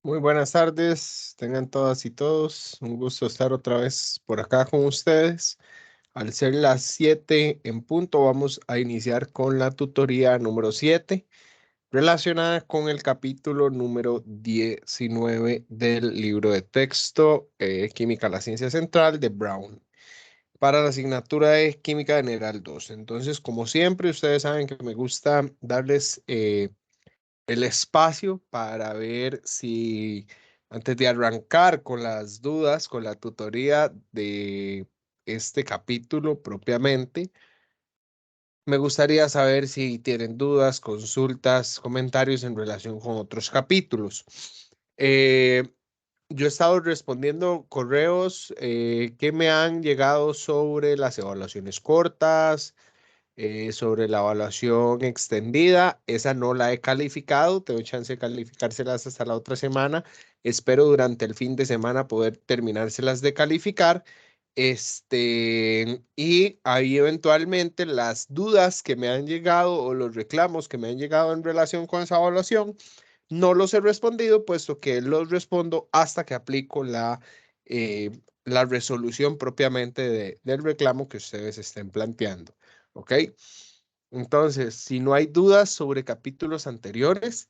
Muy buenas tardes, tengan todas y todos. Un gusto estar otra vez por acá con ustedes. Al ser las 7 en punto, vamos a iniciar con la tutoría número 7, relacionada con el capítulo número 19 del libro de texto Química, la ciencia central de Brown, para la asignatura de Química General 2. Entonces, como siempre, ustedes saben que me gusta darles el espacio para ver si antes de arrancar con las dudas, con la tutoría de este capítulo propiamente, me gustaría saber si tienen dudas, consultas, comentarios en relación con otros capítulos. Eh, yo he estado respondiendo correos que me han llegado sobre las evaluaciones cortas, sobre la evaluación extendida. Esa no la he calificado, tengo chance de calificárselas hasta la otra semana. Espero durante el fin de semana poder terminárselas de calificar. Y ahí eventualmente las dudas que me han llegado o los reclamos que me han llegado en relación con esa evaluación, no los he respondido, puesto que los respondo hasta que aplico la resolución propiamente del reclamo que ustedes estén planteando. ¿Ok? Entonces, si no hay dudas sobre capítulos anteriores,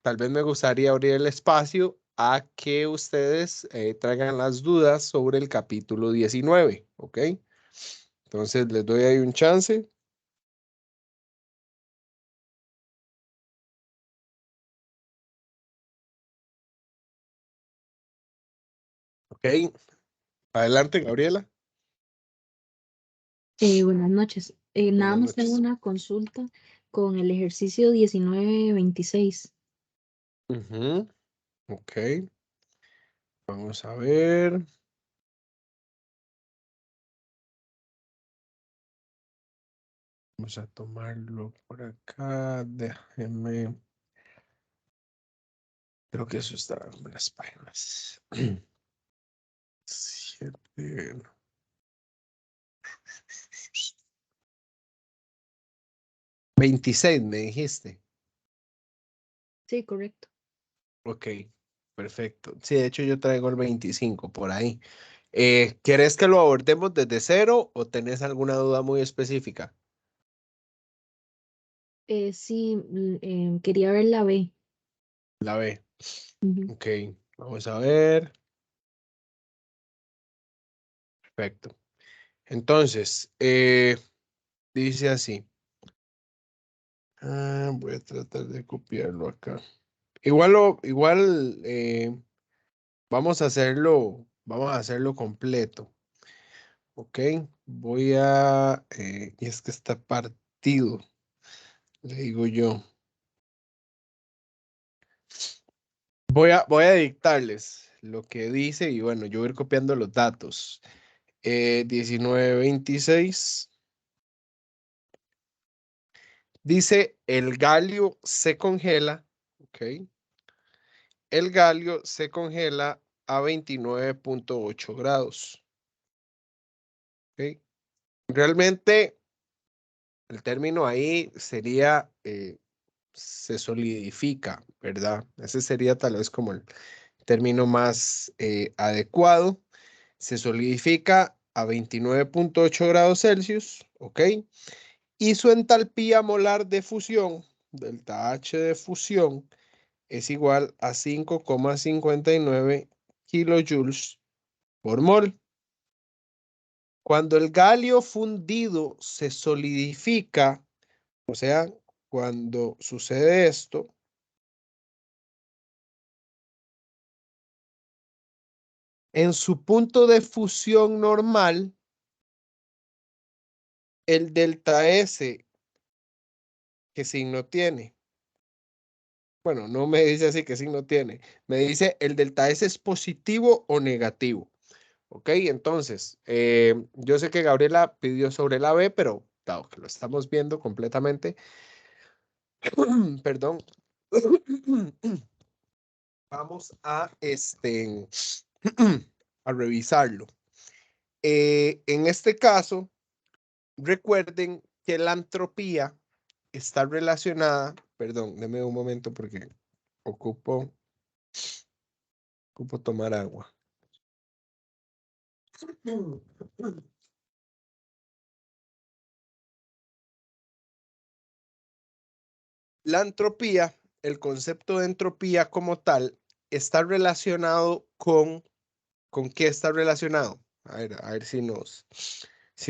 tal vez me gustaría abrir el espacio a que ustedes traigan las dudas sobre el capítulo 19. ¿Ok? Entonces, les doy ahí un chance. ¿Ok? Adelante, Gabriela. Buenas noches. Nada Buenas más tengo noches. una consulta con el ejercicio 1926. Ujú. Ok, vamos a ver. Vamos a tomarlo por acá. Déjenme. Creo que eso está en las páginas. 7. 26, me dijiste. Sí, correcto. Ok, perfecto. Sí, de hecho yo traigo el 25 por ahí. ¿Quieres que lo abordemos desde cero o tenés alguna duda muy específica? Sí, quería ver la B. La B. Ujú. Ok, vamos a ver. Perfecto. Entonces, dice así. Voy a tratar de copiarlo acá. Igual, vamos a hacerlo completo. Ok, y es que está partido, le digo yo. Voy a dictarles lo que dice y bueno, yo voy a ir copiando los datos. 1926 dice el galio se congela, ok. El galio se congela a 29,8 grados, ok. Realmente el término ahí sería se solidifica, ¿verdad? Ese sería tal vez como el término más adecuado. Se solidifica a 29,8 grados Celsius, ¿ok? Y su entalpía molar de fusión, delta H de fusión, es igual a 5,59 kilojoules por mol. Cuando el galio fundido se solidifica, o sea, cuando sucede esto, en su punto de fusión normal, el delta S, ¿qué signo tiene? Bueno, no me dice así qué signo tiene. Me dice el delta S es positivo o negativo. Ok, entonces, yo sé que Gabriela pidió sobre la B, pero dado que lo estamos viendo completamente, perdón, vamos a revisarlo. En este caso, recuerden que la entropía está relacionada, perdón, deme un momento porque ocupo Ocupo tomar agua. La entropía, el concepto de entropía como tal, está relacionado ¿con qué está relacionado? A ver si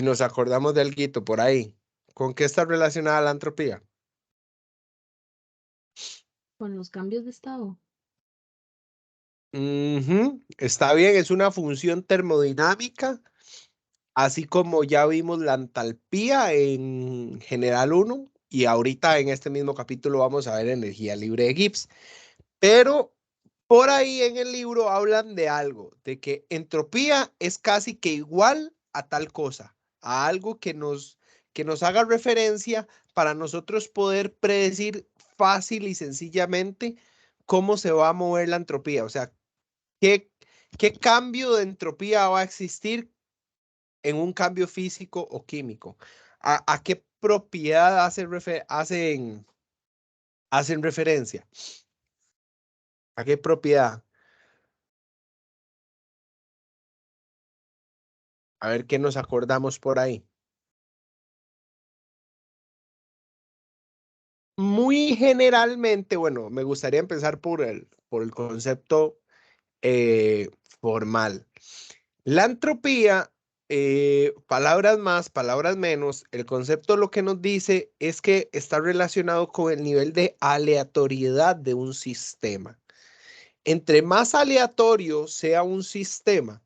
nos acordamos de alguito por ahí. ¿Con qué está relacionada la entropía? Con los cambios de estado. Ujú, está bien, es una función termodinámica, así como ya vimos la entalpía en general uno y ahorita en este mismo capítulo vamos a ver energía libre de Gibbs. Pero por ahí en el libro hablan de algo, de que entropía es casi que igual a tal cosa, a algo que nos haga referencia para nosotros poder predecir fácil y sencillamente cómo se va a mover la entropía. O sea, qué, qué cambio de entropía va a existir en un cambio físico o químico. A qué propiedad hacen referencia? ¿A qué propiedad? A ver qué nos acordamos por ahí. Muy generalmente, bueno, me gustaría empezar por el concepto eh, formal. La entropía, palabras más, palabras menos, el concepto lo que nos dice es que está relacionado con el nivel de aleatoriedad de un sistema. Entre más aleatorio sea un sistema,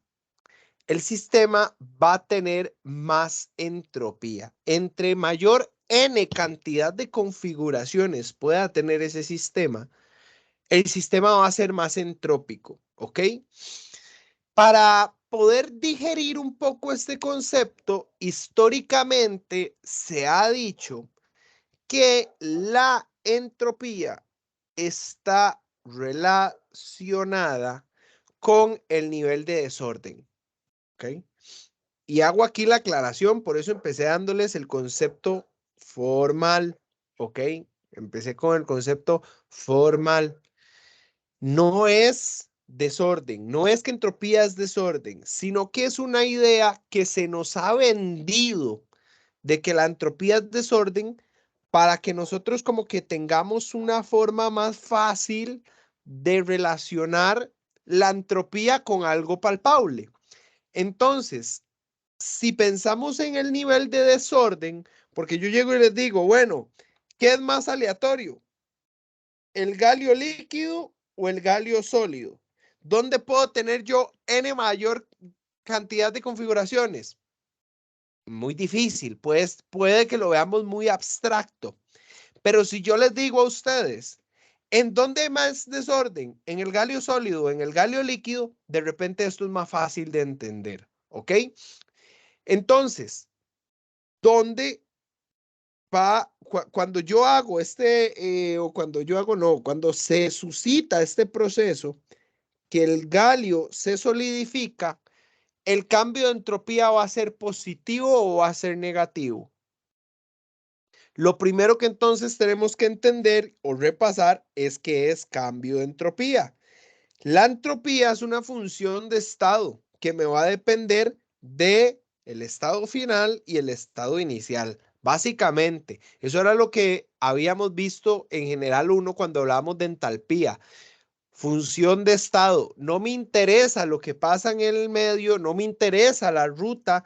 el sistema va a tener más entropía. Entre mayor n cantidad de configuraciones pueda tener ese sistema, el sistema va a ser más entrópico, ¿ok? Para poder digerir un poco este concepto, históricamente se ha dicho que la entropía está relacionada con el nivel de desorden, ¿ok? Y hago aquí la aclaración, por eso empecé dándoles el concepto formal, ¿ok? Empecé con el concepto formal. No es desorden, no es que entropía es desorden, sino que es una idea que se nos ha vendido de que la entropía es desorden para que nosotros como que tengamos una forma más fácil de relacionar la entropía con algo palpable. Entonces, si pensamos en el nivel de desorden, porque yo llego y les digo, bueno, ¿qué es más aleatorio? ¿El galio líquido o el galio sólido? ¿Dónde puedo tener yo n mayor cantidad de configuraciones? Muy difícil, pues puede que lo veamos muy abstracto. Pero si yo les digo a ustedes, ¿en dónde hay más desorden? ¿En el galio sólido o en el galio líquido? De repente esto es más fácil de entender, ¿ok? Entonces, ¿dónde cuando yo hago o cuando yo hago, no, cuando se suscita este proceso, que el galio se solidifica, el cambio de entropía va a ser positivo o va a ser negativo. Lo primero que entonces tenemos que entender o repasar es qué es cambio de entropía. La entropía es una función de estado que me va a depender de el estado final y el estado inicial. Básicamente, eso era lo que habíamos visto en general uno cuando hablábamos de entalpía. Función de estado. No me interesa lo que pasa en el medio, no me interesa la ruta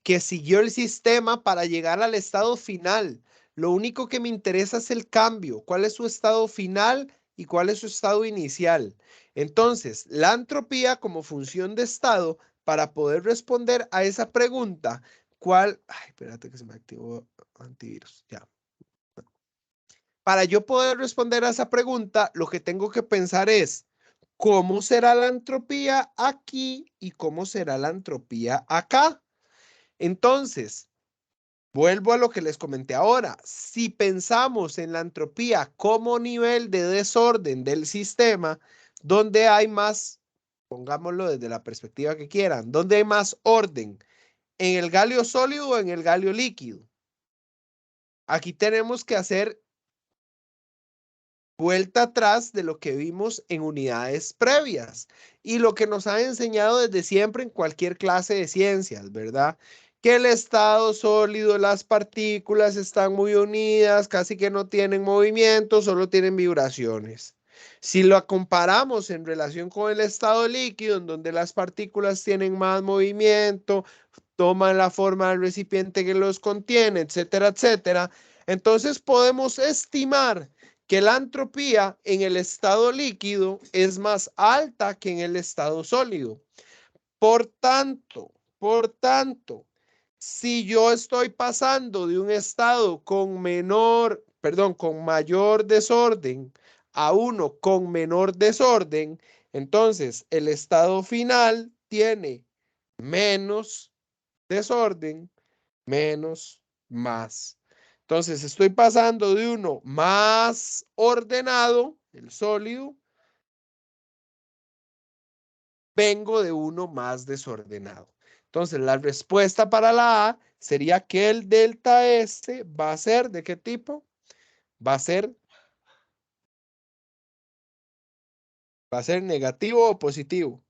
que siguió el sistema para llegar al estado final. Lo único que me interesa es el cambio. ¿Cuál es su estado final y cuál es su estado inicial? Entonces, la entropía como función de estado, para poder responder a esa pregunta, ¿cuál? Ay, espérate que se me activó antivirus. Ya. Para yo poder responder a esa pregunta, lo que tengo que pensar es, ¿cómo será la entropía aquí y cómo será la entropía acá? Entonces, vuelvo a lo que les comenté ahora. Si pensamos en la entropía como nivel de desorden del sistema, donde hay más, pongámoslo desde la perspectiva que quieran, donde hay más orden, en el galio sólido o en el galio líquido. Aquí tenemos que hacer vuelta atrás de lo que vimos en unidades previas y lo que nos han enseñado desde siempre en cualquier clase de ciencias, ¿verdad? Que el estado sólido, las partículas están muy unidas, casi que no tienen movimiento, solo tienen vibraciones. Si lo comparamos en relación con el estado líquido, en donde las partículas tienen más movimiento, toman la forma del recipiente que los contiene, etcétera, etcétera, entonces podemos estimar que la entropía en el estado líquido es más alta que en el estado sólido. Por tanto, si yo estoy pasando de un estado con con mayor desorden a uno con menor desorden, entonces el estado final tiene menos desorden, menos más. Entonces estoy pasando de uno más ordenado, el sólido, vengo de uno más desordenado. Entonces la respuesta para la A sería que el delta S va a ser ¿de qué tipo? Va a ser, va a ser negativo o positivo.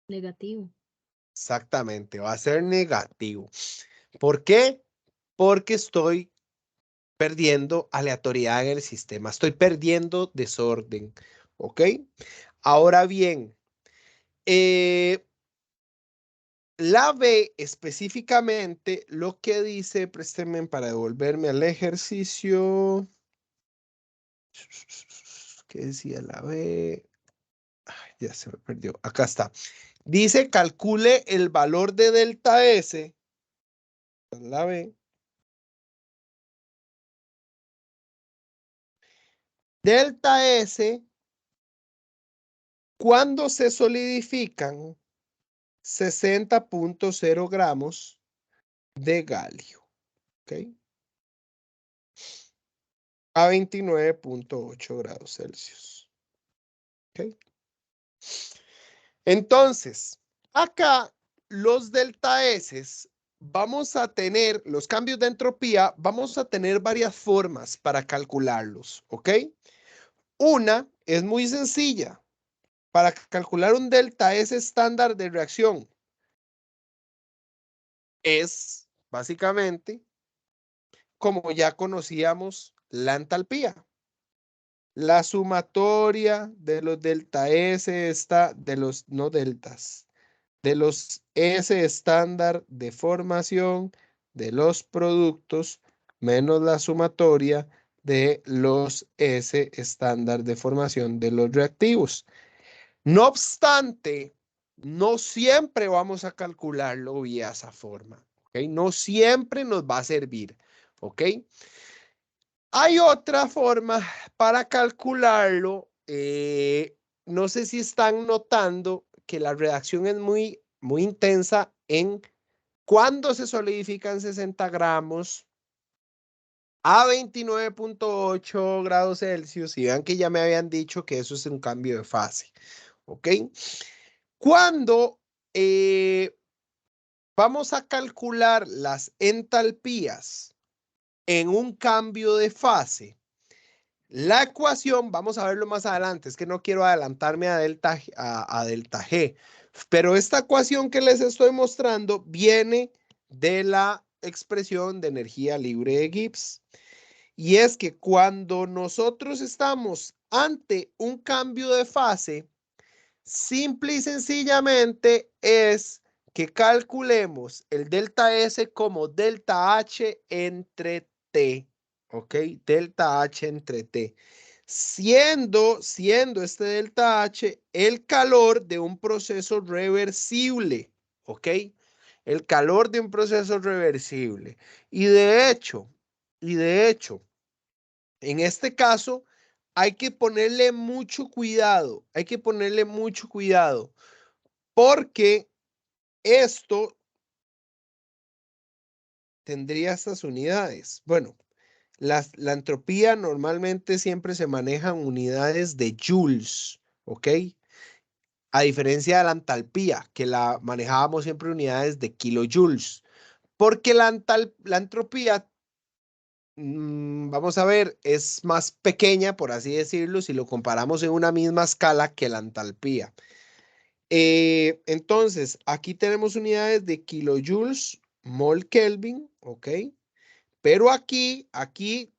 Negativo. Exactamente, va a ser negativo. ¿Por qué? Porque estoy perdiendo aleatoriedad en el sistema, estoy perdiendo desorden, ¿ok? Ahora bien, la B específicamente lo que dice, présteme para devolverme al ejercicio. ¿Qué decía la B? Ay, ya se me perdió. Acá está. Dice, calcule el valor de delta S. La B. Delta S, cuando se solidifican 60.0 gramos de galio. ¿Ok? A 29.8 grados Celsius. ¿Ok? Entonces, acá los delta S vamos a tener, los cambios de entropía, vamos a tener varias formas para calcularlos, ¿ok? Una es muy sencilla. Para calcular un delta S estándar de reacción es básicamente como ya conocíamos la entalpía. La sumatoria de los delta S está de los no deltas, de los S estándar de formación de los productos menos la sumatoria de los S estándar de formación de los reactivos. No obstante, no siempre vamos a calcularlo vía esa forma, ¿ok? No siempre nos va a servir, ¿ok? Hay otra forma para calcularlo. No sé si están notando que la reacción es muy intensa en cuando se solidifican 60 gramos a 29.8 grados Celsius. Y vean que ya me habían dicho que eso es un cambio de fase. ¿Ok? Cuando vamos a calcular las entalpías en un cambio de fase, la ecuación, vamos a verlo más adelante, es que no quiero adelantarme a delta G, pero esta ecuación que les estoy mostrando viene de la expresión de energía libre de Gibbs. Y es que cuando nosotros estamos ante un cambio de fase, simple y sencillamente es que calculemos el delta S como delta H entre T, ¿ok? Delta H entre T. Siendo este delta H el calor de un proceso reversible, ¿ok? El calor de un proceso reversible. Y de hecho, en este caso, hay que ponerle mucho cuidado, porque esto tendría estas unidades. Bueno, la entropía normalmente siempre se maneja en unidades de joules, ¿ok? A diferencia de la entalpía, que la manejábamos siempre en unidades de kilojoules, porque la entropía vamos a ver, es más pequeña, por así decirlo, si lo comparamos en una misma escala que la entalpía. Entonces, aquí tenemos unidades de kilojoules, mol Kelvin, ¿ok? Pero aquí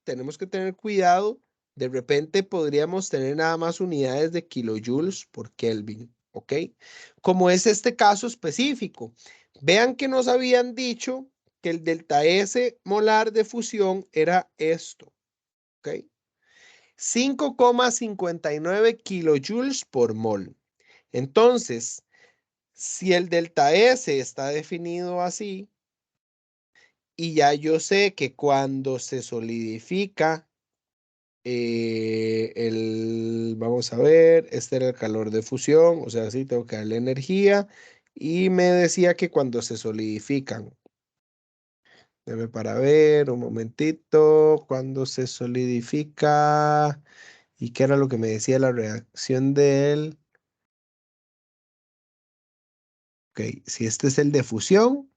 tenemos que tener cuidado. De repente podríamos tener nada más unidades de kilojoules por Kelvin, ¿ok? Como es este caso específico. Vean que nos habían dicho que el delta S molar de fusión era esto, ¿ok? 5,59 kilojoules por mol. Entonces, si el delta S está definido así, y ya yo sé que cuando se solidifica vamos a ver, este era el calor de fusión, o sea, sí, tengo que darle energía, y me decía que cuando se solidifican, déjame para ver un momentito, cuando se solidifica, y qué era lo que me decía la reacción de él. Ok, si este es el de fusión,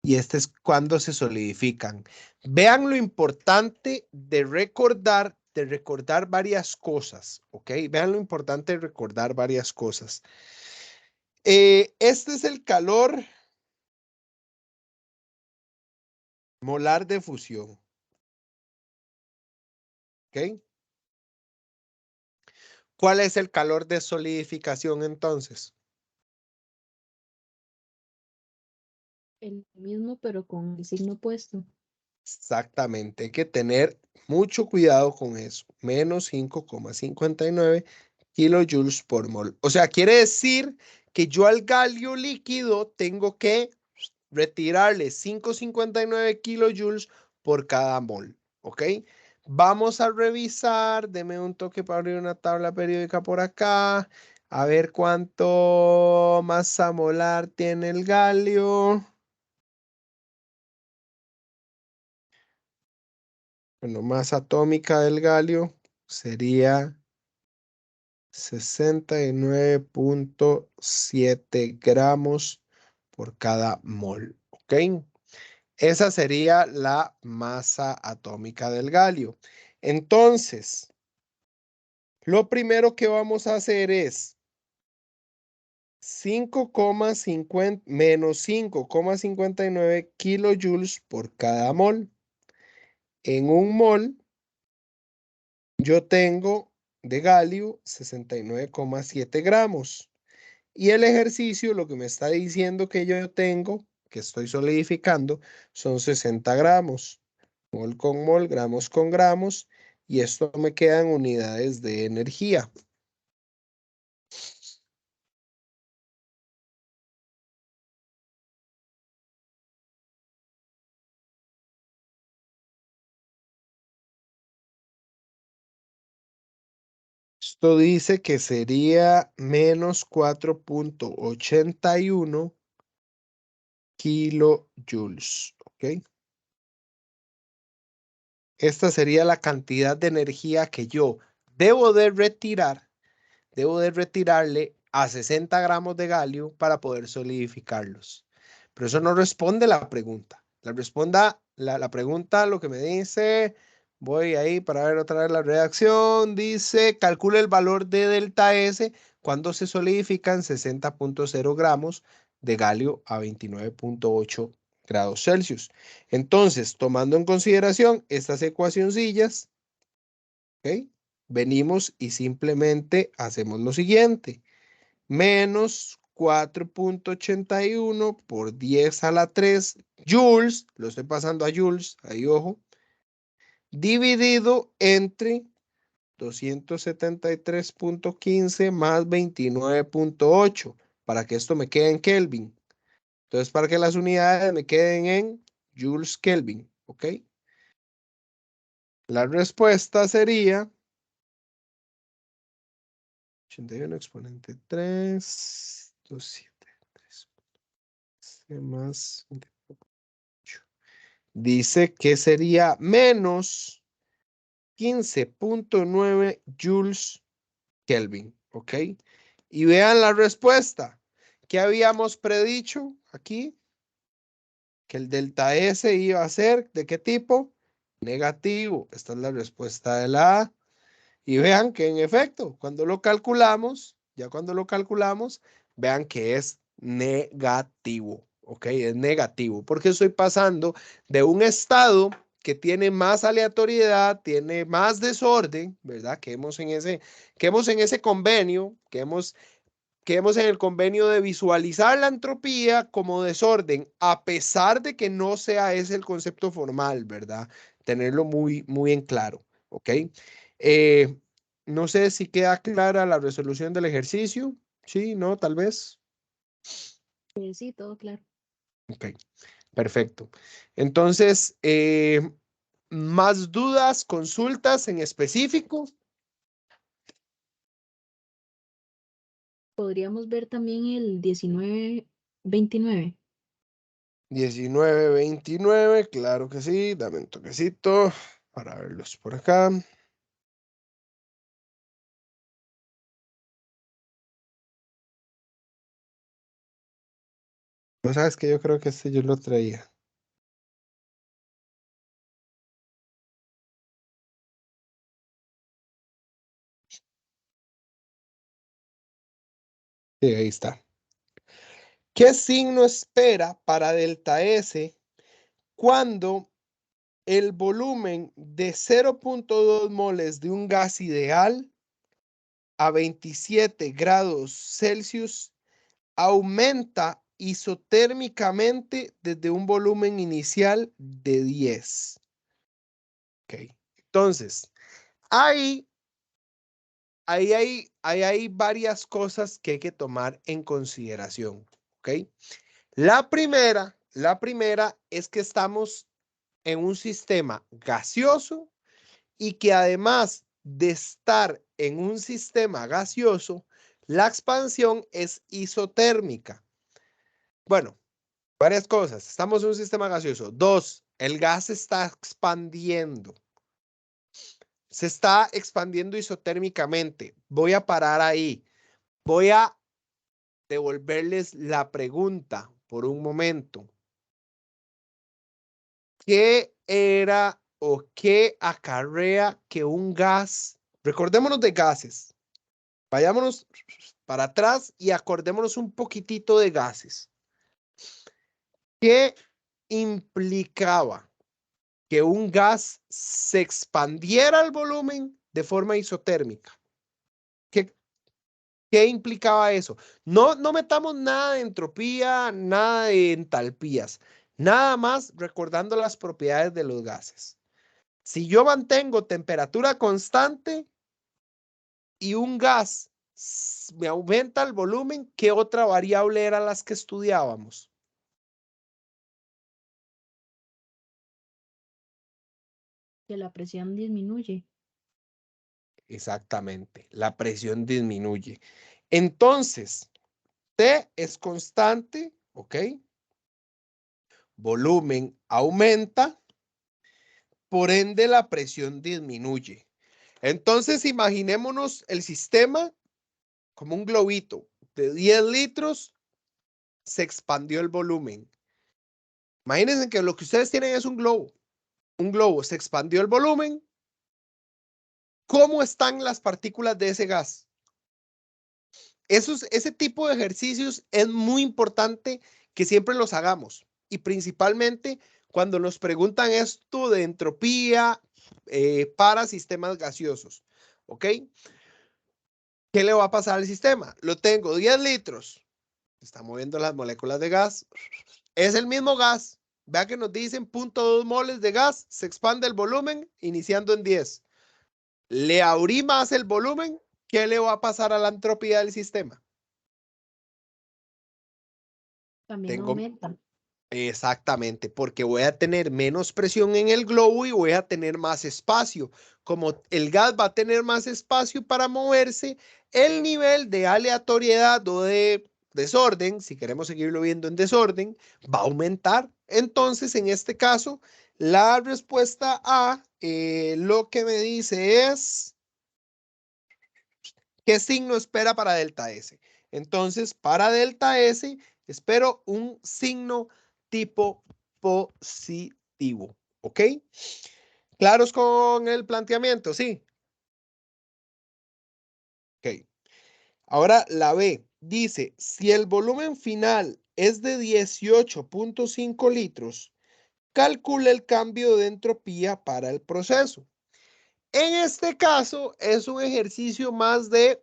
y este es cuando se solidifican. Vean lo importante de recordar varias cosas, ¿ok? Vean lo importante de recordar varias cosas. Este es el calor molar de fusión, ¿ok? ¿Cuál es el calor de solidificación entonces? El mismo, pero con el signo opuesto. Exactamente, hay que tener mucho cuidado con eso. Menos 5,59 kilojoules por mol. O sea, quiere decir que yo al galio líquido tengo que retirarle 5,59 kilojoules por cada mol. ¿Ok? Vamos a revisar. Deme un toque para abrir una tabla periódica por acá. A ver cuánto masa molar tiene el galio. Bueno, masa atómica del galio sería 69,7 gramos por cada mol. ¿Ok? Esa sería la masa atómica del galio. Entonces, lo primero que vamos a hacer es 5,50 menos 5,59 kilojoules por cada mol. En un mol, yo tengo de galio 69,7 gramos. Y el ejercicio lo que me está diciendo que yo tengo, que estoy solidificando, son 60 gramos. Mol con mol, gramos con gramos. Y esto me quedan unidades de energía. Esto dice que sería menos 4,81 kilojoules. ¿Ok? Esta sería la cantidad de energía que yo debo de retirar, debo de retirarle a 60 gramos de galio para poder solidificarlos. Pero eso no responde la pregunta. La pregunta, lo que me dice, voy ahí para ver otra vez la redacción, dice, calcule el valor de delta S cuando se solidifican 60,0 gramos de galio a 29,8 grados Celsius. Entonces, tomando en consideración estas ecuacioncillas, ¿ok? Venimos y simplemente hacemos lo siguiente. Menos 4,81 por 10 a la 3 joules, lo estoy pasando a joules, ahí ojo, dividido entre 273,15 más 29,8 para que esto me quede en Kelvin. Entonces, para que las unidades me queden en joules Kelvin, ¿ok? La respuesta sería 81 exponente 3, 273 más 28. Dice que sería menos 15,9 joules Kelvin, ¿ok? Y vean la respuesta. ¿Qué habíamos predicho aquí? Que el delta S iba a ser, ¿de qué tipo? negativo. Esta es la respuesta de la A. Y vean que en efecto, cuando lo calculamos, vean que es negativo, ¿ok? Es negativo, porque estoy pasando de un estado que tiene más aleatoriedad, tiene más desorden, ¿verdad? Que hemos en ese convenio, que hemos en el convenio de visualizar la entropía como desorden, a pesar de que no sea ese el concepto formal, ¿verdad? Tenerlo muy, muy en claro, ¿ok? Eh, no sé si queda clara la resolución del ejercicio. Sí, no, tal vez. Sí, todo claro. Ok, perfecto. Entonces, ¿más dudas, consultas en específico? Podríamos ver también el 1929. 1929, claro que sí. Dame un toquecito para verlos por acá. No sabes que yo creo que este yo lo traía. Sí, ahí está. ¿Qué signo espera para delta S cuando el volumen de 0.2 moles de un gas ideal a 27 grados Celsius aumenta isotérmicamente desde un volumen inicial de 10? Ok. Entonces, ahí hay varias cosas que hay que tomar en consideración. ¿Ok? La primera es que estamos en un sistema gaseoso y que además de estar en un sistema gaseoso, la expansión es isotérmica. Bueno, varias cosas. Estamos en un sistema gaseoso. Dos, el gas se está expandiendo. Se está expandiendo isotérmicamente. Voy a parar ahí. Voy a devolverles la pregunta por un momento. ¿Qué era o qué acarrea que un gas? Recordémonos de gases. Vayámonos para atrás y acordémonos un poquitito de gases. ¿Qué implicaba que un gas se expandiera el volumen de forma isotérmica? ¿Qué, qué implicaba eso? No metamos nada de entropía, nada de entalpías, nada más recordando las propiedades de los gases. Si yo mantengo temperatura constante y un gas me aumenta el volumen, ¿qué otra variable eran las que estudiábamos? Que la presión disminuye. Exactamente, la presión disminuye. Entonces, T es constante, ¿ok? Volumen aumenta, por ende la presión disminuye. Entonces, imaginémonos el sistema como un globito de 10 litros, se expandió el volumen. Imagínense que lo que ustedes tienen es un globo. Un globo, se expandió el volumen. ¿Cómo están las partículas de ese gas? Ese tipo de ejercicios es muy importante que siempre los hagamos. Y principalmente cuando nos preguntan esto de entropía para sistemas gaseosos. ¿Ok? ¿Qué le va a pasar al sistema? Lo tengo 10 litros. Está moviendo las moléculas de gas. Es el mismo gas. Vea que nos dicen 0.2 moles de gas, se expande el volumen iniciando en 10. Le abrí más el volumen, ¿qué le va a pasar a la entropía del sistema? También Tengo aumenta. exactamente, porque voy a tener menos presión en el globo y voy a tener más espacio. Como el gas va a tener más espacio para moverse, el nivel de aleatoriedad o de desorden, si queremos seguirlo viendo en desorden, va a aumentar. Entonces, en este caso, la respuesta A lo que me dice es ¿qué signo espera para delta S? Entonces, para delta S, espero un signo tipo positivo. ¿Ok? ¿Claros con el planteamiento? Sí. Ok. Ahora la B dice, si el volumen final es de 18.5 litros, calcula el cambio de entropía para el proceso. En este caso es un ejercicio más de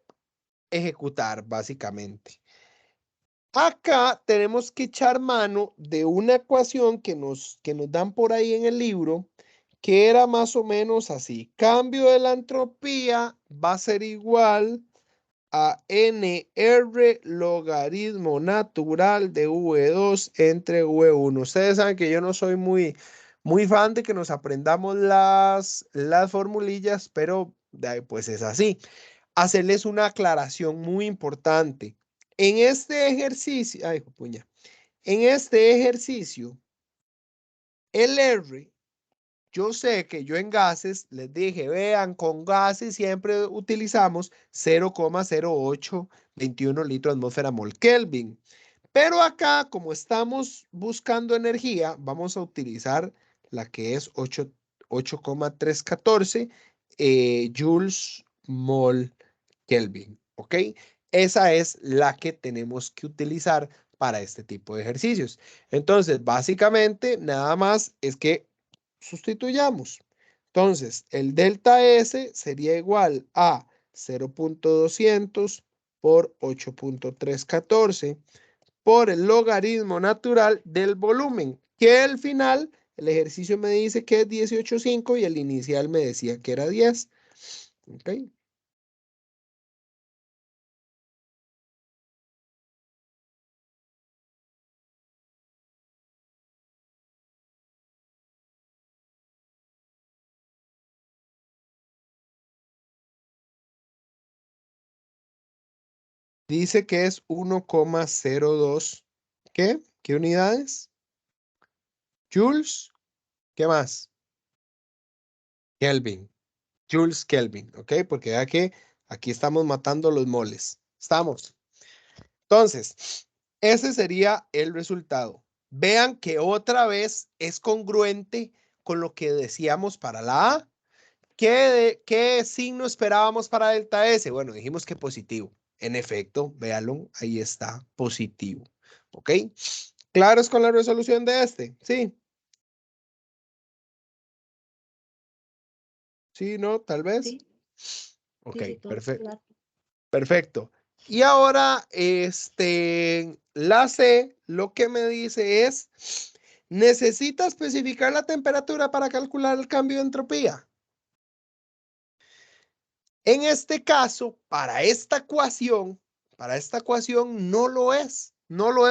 ejecutar, básicamente. Acá tenemos que echar mano de una ecuación que nos dan por ahí en el libro, que era más o menos así. Cambio de la entropía va a ser igual a NR logaritmo natural de V2 entre V1. Ustedes saben que yo no soy muy fan de que nos aprendamos las formulillas, pero pues es así. Hacerles una aclaración muy importante. En este ejercicio, ay, puña, en este ejercicio, el R, yo sé que yo en gases les dije, vean, con gases siempre utilizamos 0,0821 litros atmósfera mol Kelvin. Pero acá, como estamos buscando energía, vamos a utilizar la que es 8,314 joules mol Kelvin, ¿ok? Esa es la que tenemos que utilizar para este tipo de ejercicios. Entonces, básicamente, nada más es que sustituyamos. Entonces, el delta S sería igual a 0.200 por 8.314 por el logaritmo natural del volumen, que al final el ejercicio me dice que es 18.5 y el inicial me decía que era 10. ¿Ok? Dice que es 1,02. ¿Qué? ¿Qué unidades? Joules. ¿Qué más? Kelvin. Joules Kelvin. ¿Ok? Porque ya que aquí estamos matando los moles. Estamos. Entonces, ese sería el resultado. Vean que otra vez es congruente con lo que decíamos para la A. ¿Qué signo esperábamos para delta S? Bueno, dijimos que positivo. En efecto, véanlo, ahí está, positivo. ¿Ok? ¿Claros con la resolución de este? Sí, sí, no, tal vez. Sí, Ok, sí, sí, todo perfecto. claro. Perfecto. Y ahora, la C, lo que me dice es, necesita especificar la temperatura para calcular el cambio de entropía. En este caso, para esta ecuación no lo es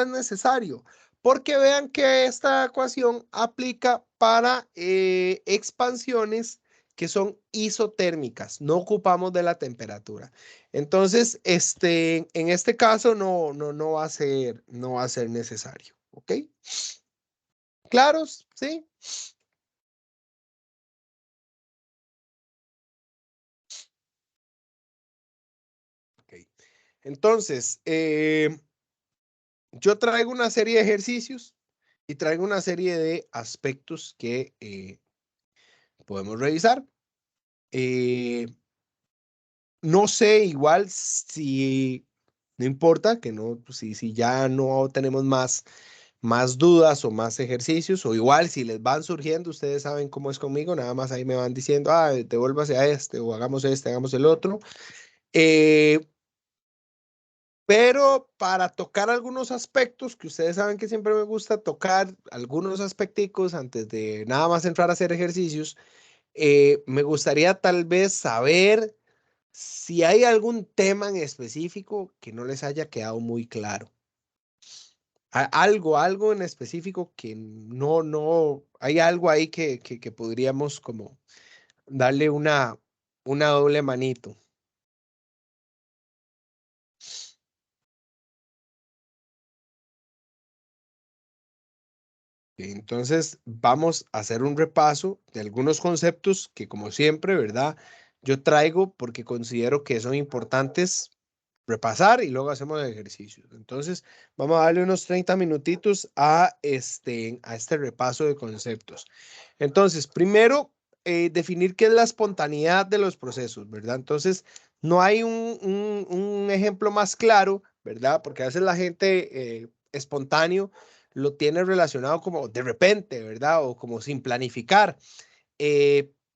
necesario, porque vean que esta ecuación aplica para expansiones que son isotérmicas, no ocupamos de la temperatura. Entonces, en este caso no va a ser necesario, ¿ok? ¿Claros? ¿Sí? Ok. Entonces, yo traigo una serie de ejercicios y traigo una serie de aspectos que podemos revisar. Eh, no sé, igual si no importa, que no, pues, si ya no tenemos más dudas o más ejercicios, o igual si les van surgiendo, ustedes saben cómo es conmigo, nada más ahí me van diciendo, devuélvase a este, o hagamos este, hagamos el otro. Eh, Pero para tocar algunos aspectos que ustedes saben que siempre me gusta tocar, algunos aspecticos antes de nada más entrar a hacer ejercicios, me gustaría tal vez saber si hay algún tema en específico que no les haya quedado muy claro. Algo en específico que no, hay algo ahí que podríamos como darle una doble manito. Entonces, vamos a hacer un repaso de algunos conceptos que, como siempre, ¿verdad? Yo traigo porque considero que son importantes repasar y luego hacemos ejercicios. Entonces, vamos a darle unos 30 minutitos a este repaso de conceptos. Entonces, primero, definir qué es la espontaneidad de los procesos, ¿verdad? Entonces, no hay un ejemplo más claro, ¿verdad? Porque a veces la gente espontáneo lo tiene relacionado como de repente, ¿verdad? O como sin planificar.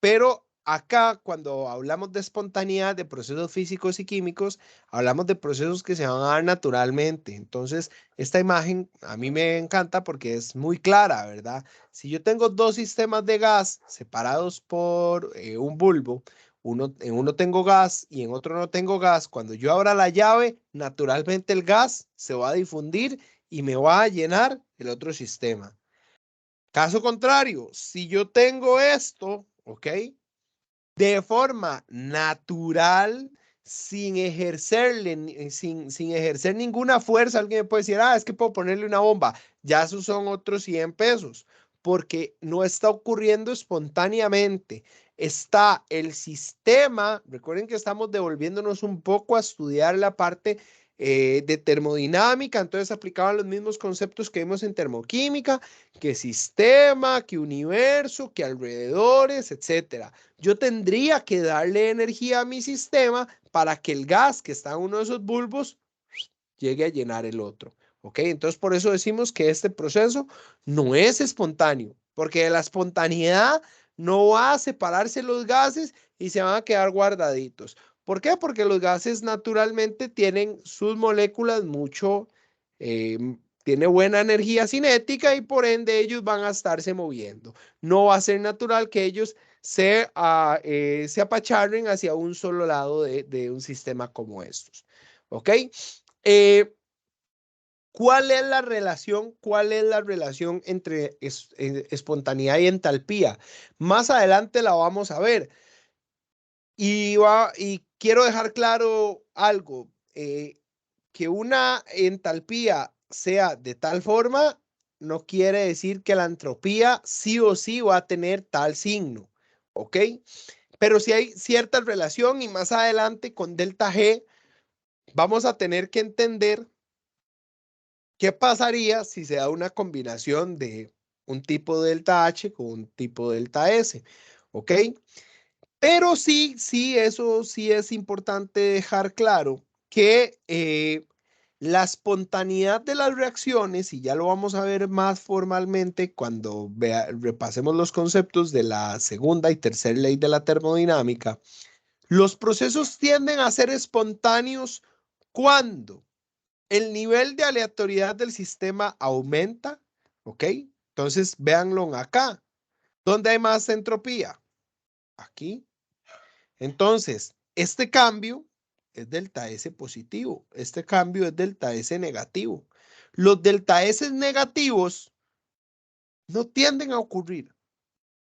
Pero acá, cuando hablamos de espontaneidad, de procesos físicos y químicos, hablamos de procesos que se van a dar naturalmente. Entonces, esta imagen a mí me encanta porque es muy clara, ¿verdad? Si yo tengo dos sistemas de gas separados por un bulbo, en uno tengo gas y en otro no tengo gas, cuando yo abra la llave, naturalmente el gas se va a difundir y me va a llenar el otro sistema. Caso contrario, si yo tengo esto, ¿ok? De forma natural, sin ejercer ninguna fuerza, alguien me puede decir, es que puedo ponerle una bomba. Ya esos son otros 100 pesos, porque no está ocurriendo espontáneamente. Está el sistema, recuerden que estamos devolviéndonos un poco a estudiar la parte de termodinámica, entonces aplicaban los mismos conceptos que vimos en termoquímica, que sistema, que universo, que alrededores, etcétera. Yo tendría que darle energía a mi sistema para que el gas que está en uno de esos bulbos llegue a llenar el otro. ¿Ok? Entonces, por eso decimos que este proceso no es espontáneo, porque de la espontaneidad no va a separarse los gases y se van a quedar guardaditos. ¿Por qué? Porque los gases naturalmente tienen sus moléculas eh, tiene buena energía cinética y por ende ellos van a estarse moviendo. No va a ser natural que ellos se apacharren hacia un solo lado de un sistema como estos. ¿Ok? Eh, ¿Cuál es la relación? ¿Cuál es la relación entre espontaneidad y entalpía? Más adelante la vamos a ver. Y quiero dejar claro algo, que una entalpía sea de tal forma no quiere decir que la entropía sí o sí va a tener tal signo, ¿ok? Pero sí hay cierta relación y más adelante con delta G vamos a tener que entender qué pasaría si se da una combinación de un tipo de delta H con un tipo de delta S, ¿ok? Pero sí, eso sí es importante dejar claro que la espontaneidad de las reacciones, y ya lo vamos a ver más formalmente cuando repasemos los conceptos de la segunda y tercera ley de la termodinámica, los procesos tienden a ser espontáneos cuando el nivel de aleatoriedad del sistema aumenta, ¿ok? Entonces, véanlo acá. ¿Dónde hay más entropía? Aquí. Entonces, este cambio es delta S positivo, este cambio es delta S negativo. Los delta S negativos no tienden a ocurrir,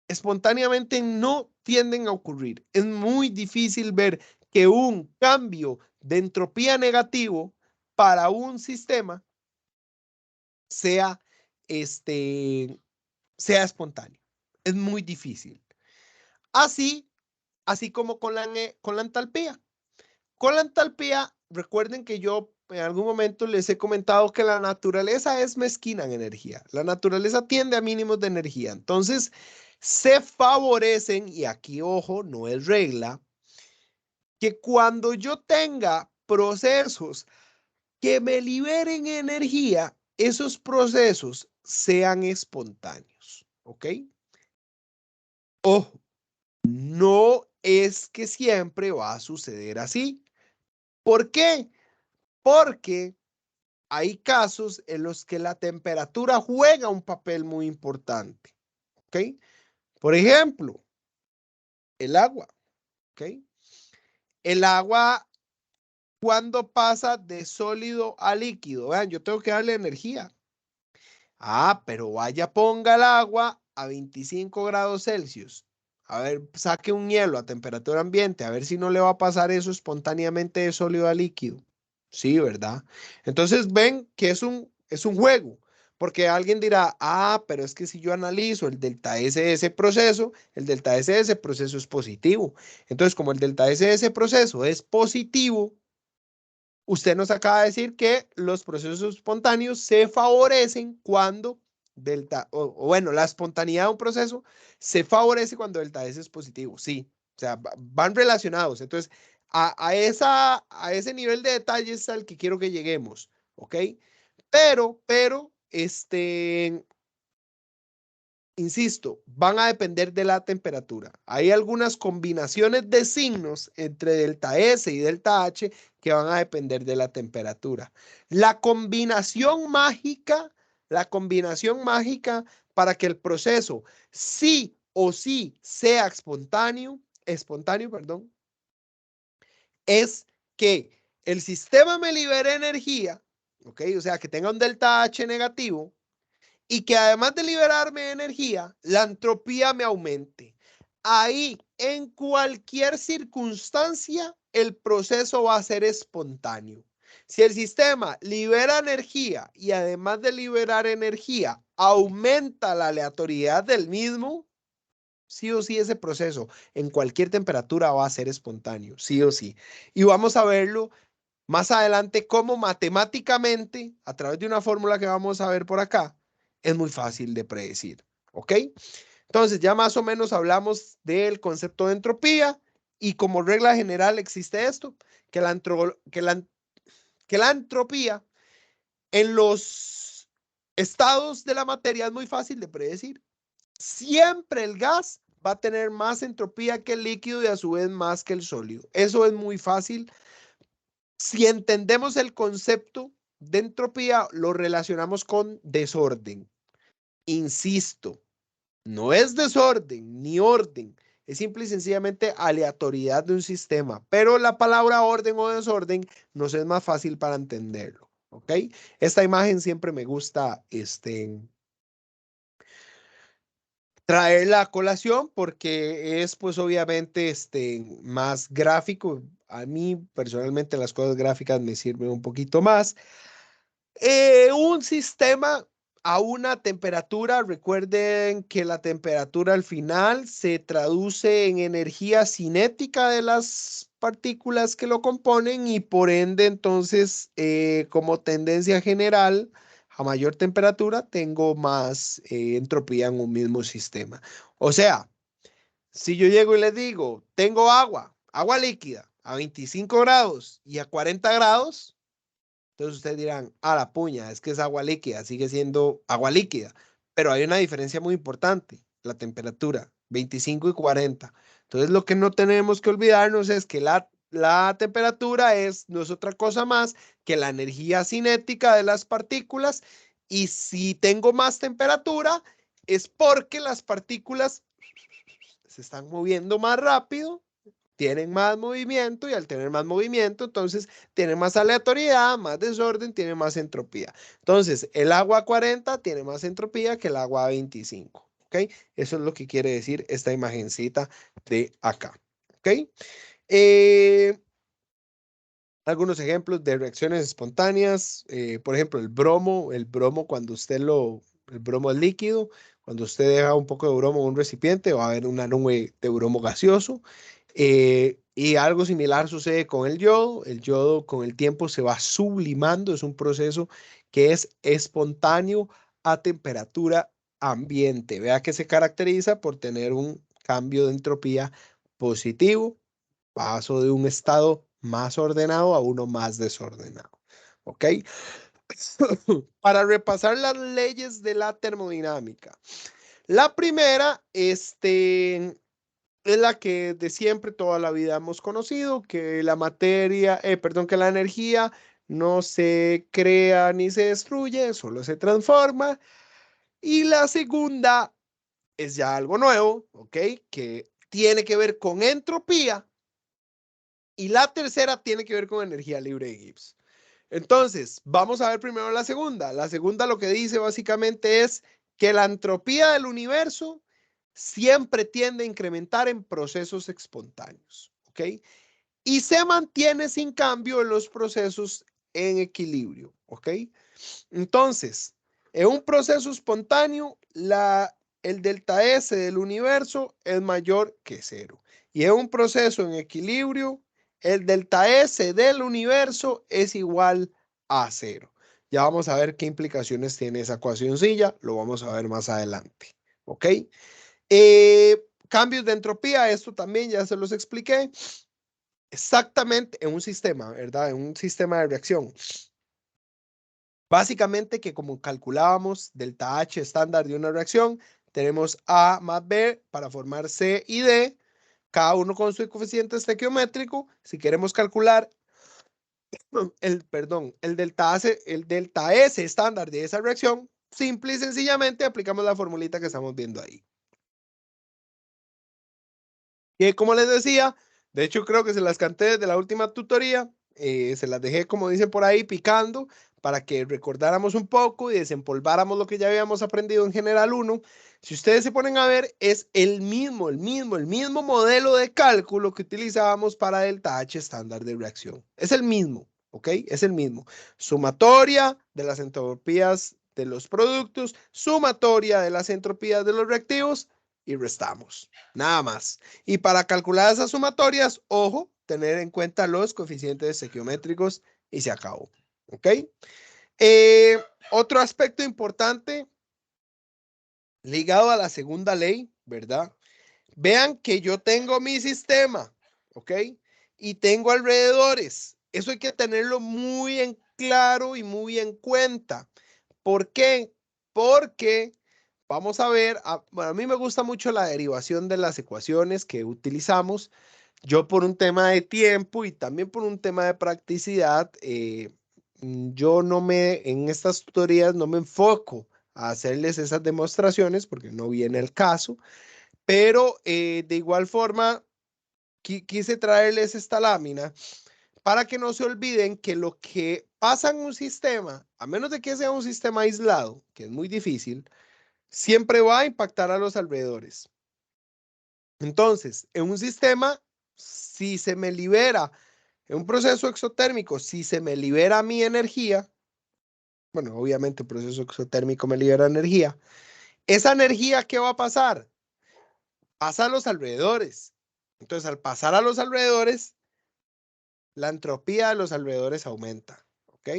espontáneamente no tienden a ocurrir. Es muy difícil ver que un cambio de entropía negativo para un sistema sea, este, sea espontáneo. Es muy difícil. Así, así como con la entalpía. Con la entalpía, recuerden que yo en algún momento les he comentado que la naturaleza es mezquina en energía. La naturaleza tiende a mínimos de energía. Entonces, se favorecen, y aquí ojo, no es regla, que cuando yo tenga procesos que me liberen energía, esos procesos sean espontáneos. ¿Ok? Ojo, no es que siempre va a suceder así. ¿Por qué? Porque hay casos en los que la temperatura juega un papel muy importante. ¿Ok? Por ejemplo, el agua. ¿Ok? El agua, cuando pasa de sólido a líquido, vean, yo tengo que darle energía. Pero vaya, ponga el agua a 25 grados Celsius. A ver, saque un hielo a temperatura ambiente, a ver si no le va a pasar eso espontáneamente de sólido a líquido. Sí, ¿verdad? Entonces ven que es un juego, porque alguien dirá, pero es que si yo analizo el delta S de ese proceso, el delta S de ese proceso es positivo. Entonces, como el delta S de ese proceso es positivo, usted nos acaba de decir que los procesos espontáneos se favorecen cuando o bueno, la espontaneidad de un proceso se favorece cuando delta S es positivo, sí. O sea, van relacionados. Entonces, a ese nivel de detalle es al que quiero que lleguemos, ¿ok? Pero, insisto, van a depender de la temperatura. Hay algunas combinaciones de signos entre delta S y delta H que van a depender de la temperatura. La combinación mágica para que el proceso sí o sí sea espontáneo, perdón, es que el sistema me libere energía, ¿ok? O sea, que tenga un delta H negativo, y que además de liberarme energía, la entropía me aumente. Ahí, en cualquier circunstancia, el proceso va a ser espontáneo. Si el sistema libera energía y además de liberar energía, aumenta la aleatoriedad del mismo, sí o sí ese proceso en cualquier temperatura va a ser espontáneo, sí o sí. Y vamos a verlo más adelante cómo matemáticamente, a través de una fórmula que vamos a ver por acá, es muy fácil de predecir. ¿Ok? Entonces ya más o menos hablamos del concepto de entropía y como regla general existe esto, que la entropía en los estados de la materia es muy fácil de predecir. Siempre el gas va a tener más entropía que el líquido y a su vez más que el sólido. Eso es muy fácil. Si entendemos el concepto de entropía, lo relacionamos con desorden. Insisto, no es desorden ni orden, es simple y sencillamente aleatoriedad de un sistema, pero la palabra orden o desorden nos es más fácil para entenderlo, ¿ok? Esta imagen siempre me gusta traerla a colación porque es pues obviamente más gráfico. A mí personalmente las cosas gráficas me sirven un poquito más. Un sistema a una temperatura, recuerden que la temperatura al final se traduce en energía cinética de las partículas que lo componen y por ende entonces como tendencia general a mayor temperatura tengo más entropía en un mismo sistema. O sea, si yo llego y les digo, tengo agua líquida a 25 grados y a 40 grados, entonces ustedes dirán, la puña, es que es agua líquida, sigue siendo agua líquida. Pero hay una diferencia muy importante, la temperatura, 25 y 40. Entonces lo que no tenemos que olvidarnos es que la temperatura no es otra cosa más que la energía cinética de las partículas. Y si tengo más temperatura, es porque las partículas se están moviendo más rápido, tienen más movimiento y al tener más movimiento, entonces tienen más aleatoriedad, más desorden, tiene más entropía. Entonces, el agua a 40 tiene más entropía que el agua a 25. ¿Ok? Eso es lo que quiere decir esta imagencita de acá. ¿Ok? Eh, algunos ejemplos de reacciones espontáneas. Por ejemplo, el bromo cuando el bromo es líquido, cuando usted deja un poco de bromo en un recipiente, va a haber una nube de bromo gaseoso. Y algo similar sucede con el yodo. El yodo con el tiempo se va sublimando, es un proceso que es espontáneo a temperatura ambiente. Vea que se caracteriza por tener un cambio de entropía positivo, paso de un estado más ordenado a uno más desordenado. ¿Ok? Para repasar las leyes de la termodinámica. La primera, es la que de siempre, toda la vida hemos conocido, que la materia, perdón, que la energía no se crea ni se destruye, solo se transforma. Y la segunda es ya algo nuevo, ¿ok? Que tiene que ver con entropía. Y la tercera tiene que ver con energía libre de Gibbs. Entonces, vamos a ver primero la segunda. La segunda lo que dice básicamente es que la entropía del universo siempre tiende a incrementar en procesos espontáneos, ¿ok? Y se mantiene sin cambio en los procesos en equilibrio, ¿ok? Entonces, en un proceso espontáneo, el delta S del universo es mayor que cero. Y en un proceso en equilibrio, el delta S del universo es igual a cero. Ya vamos a ver qué implicaciones tiene esa ecuacioncilla, lo vamos a ver más adelante, ¿ok? Cambios de entropía, esto también ya se los expliqué. Exactamente en un sistema, ¿verdad? En un sistema de reacción. Básicamente que como calculábamos delta H estándar de una reacción, tenemos A más B para formar C y D, cada uno con su coeficiente estequiométrico. Si queremos calcular el delta S estándar de esa reacción, simple y sencillamente aplicamos la formulita que estamos viendo ahí. Que como les decía, de hecho creo que se las canté desde la última tutoría, se las dejé como dicen por ahí picando para que recordáramos un poco y desempolváramos lo que ya habíamos aprendido en General 1. Si ustedes se ponen a ver, es el mismo modelo de cálculo que utilizábamos para delta H estándar de reacción. Es el mismo, ¿ok? Es el mismo. Sumatoria de las entropías de los productos, sumatoria de las entropías de los reactivos y restamos. Nada más. Y para calcular esas sumatorias, ojo, tener en cuenta los coeficientes estequiométricos y se acabó. ¿Ok? Otro aspecto importante ligado a la segunda ley, ¿verdad? Vean que yo tengo mi sistema, ¿ok? Y tengo alrededores. Eso hay que tenerlo muy en claro y muy en cuenta. ¿Por qué? Porque vamos a ver, bueno, a mí me gusta mucho la derivación de las ecuaciones que utilizamos. Yo por un tema de tiempo y también por un tema de practicidad, yo en estas tutorías no me enfoco a hacerles esas demostraciones porque no viene el caso, pero de igual forma quise traerles esta lámina para que no se olviden que lo que pasa en un sistema, a menos de que sea un sistema aislado, que es muy difícil, siempre va a impactar a los alrededores. Entonces, en un sistema, si se me libera, en un proceso exotérmico, si se me libera mi energía, bueno, obviamente el proceso exotérmico me libera energía, esa energía, ¿qué va a pasar? Pasa a los alrededores. Entonces, al pasar a los alrededores, la entropía de los alrededores aumenta, ¿ok?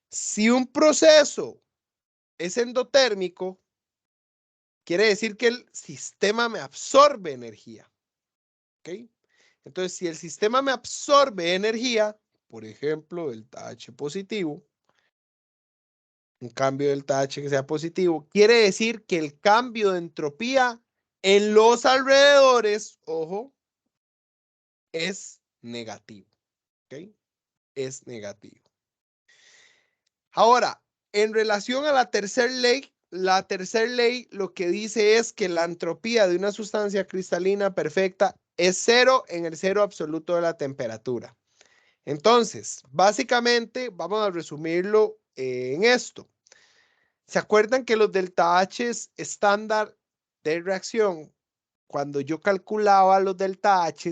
Si un proceso es endotérmico, quiere decir que el sistema me absorbe energía, ¿ok? Entonces, si el sistema me absorbe energía, por ejemplo, delta H positivo, un cambio delta H que sea positivo, quiere decir que el cambio de entropía en los alrededores, ojo, es negativo, ¿ok? Es negativo. Ahora, en relación a la tercera ley lo que dice es que la entropía de una sustancia cristalina perfecta es cero en el cero absoluto de la temperatura. Entonces, básicamente, vamos a resumirlo en esto. ¿Se acuerdan que los delta H estándar de reacción, cuando yo calculaba los delta H,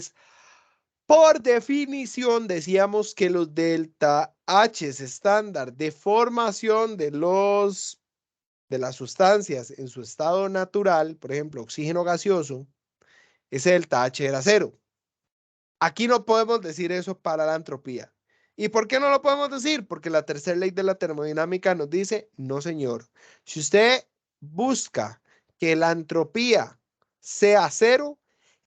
por definición decíamos que los delta H estándar de formación de las sustancias en su estado natural, por ejemplo, oxígeno gaseoso, ese delta H era cero. Aquí no podemos decir eso para la entropía. ¿Y por qué no lo podemos decir? Porque la tercera ley de la termodinámica nos dice, no señor, si usted busca que la entropía sea cero,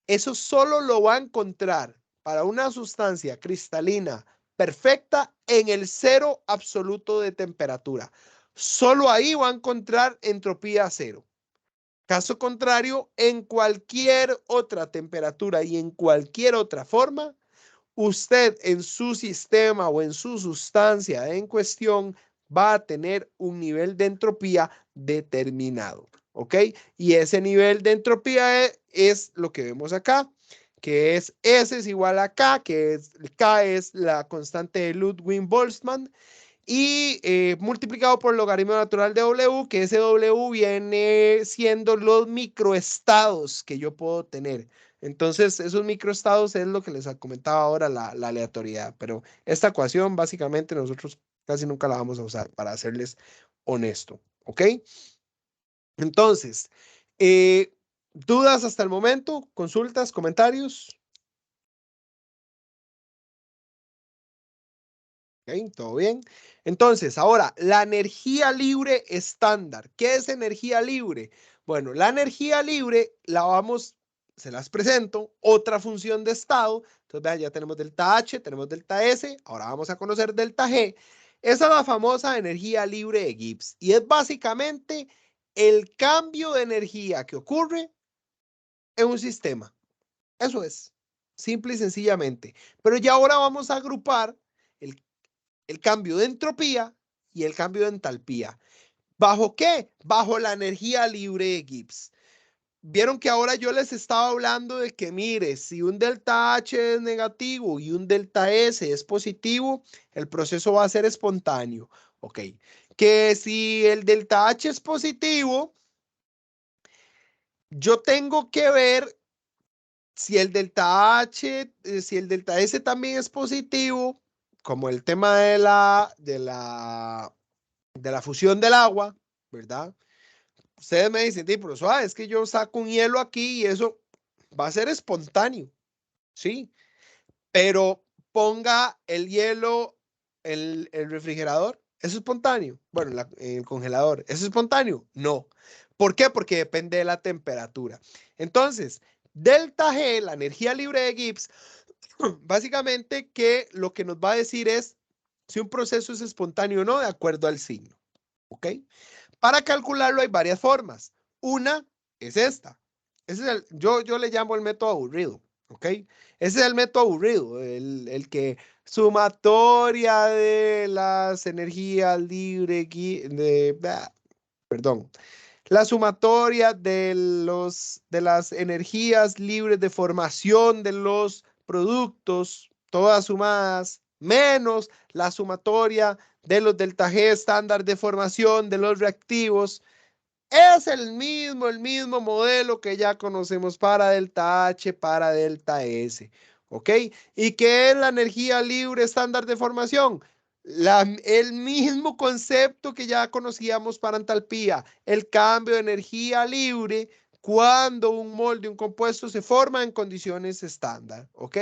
eso solo lo va a encontrar para una sustancia cristalina perfecta en el cero absoluto de temperatura. Solo ahí va a encontrar entropía cero. Caso contrario, en cualquier otra temperatura y en cualquier otra forma, usted en su sistema o en su sustancia en cuestión va a tener un nivel de entropía determinado, ¿ok? Y ese nivel de entropía es lo que vemos acá, que es S es igual a K, que es K es la constante de Ludwig-Boltzmann, y multiplicado por el logaritmo natural de W, que ese W viene siendo los microestados que yo puedo tener. Entonces, esos microestados es lo que les comentaba ahora, la aleatoriedad. Pero esta ecuación, básicamente, nosotros casi nunca la vamos a usar, para serles honesto. ¿Ok? Entonces, ¿dudas hasta el momento? ¿Consultas? ¿Comentarios? ¿Ok? ¿Todo bien? Entonces, ahora, la energía libre estándar. ¿Qué es energía libre? Bueno, la energía libre se las presento, otra función de estado. Entonces, vean, ya tenemos delta H, tenemos delta S, ahora vamos a conocer delta G. Esa es la famosa energía libre de Gibbs y es básicamente el cambio de energía que ocurre en un sistema. Eso es, simple y sencillamente. Pero ya ahora vamos a agrupar el cambio de entropía y el cambio de entalpía. ¿Bajo qué? Bajo la energía libre de Gibbs. Vieron que ahora yo les estaba hablando de que, mire, si un delta H es negativo y un delta S es positivo, el proceso va a ser espontáneo. Ok. Que si el delta H es positivo, yo tengo que ver si el delta H, si el delta S también es positivo, como el tema de la fusión del agua, ¿verdad? Ustedes me dicen, pero suave, es que yo saco un hielo aquí y eso va a ser espontáneo, ¿sí? Pero ponga el hielo, el refrigerador, ¿es espontáneo? Bueno, el congelador, ¿es espontáneo? No. ¿Por qué? Porque depende de la temperatura. Entonces, delta G, la energía libre de Gibbs, básicamente que lo que nos va a decir es si un proceso es espontáneo o no de acuerdo al signo, ¿ok? Para calcularlo hay varias formas. Una es esta. Ese es yo le llamo el método aburrido, ¿ok? Ese es el método aburrido, el que sumatoria de las energías libres, perdón, la sumatoria de las energías libres de formación de los productos, todas sumadas, menos la sumatoria de los delta G estándar de formación de los reactivos. Es el mismo modelo que ya conocemos para delta H, para delta S. ¿Ok? ¿Y qué es la energía libre estándar de formación? El mismo concepto que ya conocíamos para entalpía, el cambio de energía libre cuando un molde, un compuesto se forma en condiciones estándar. ¿Ok?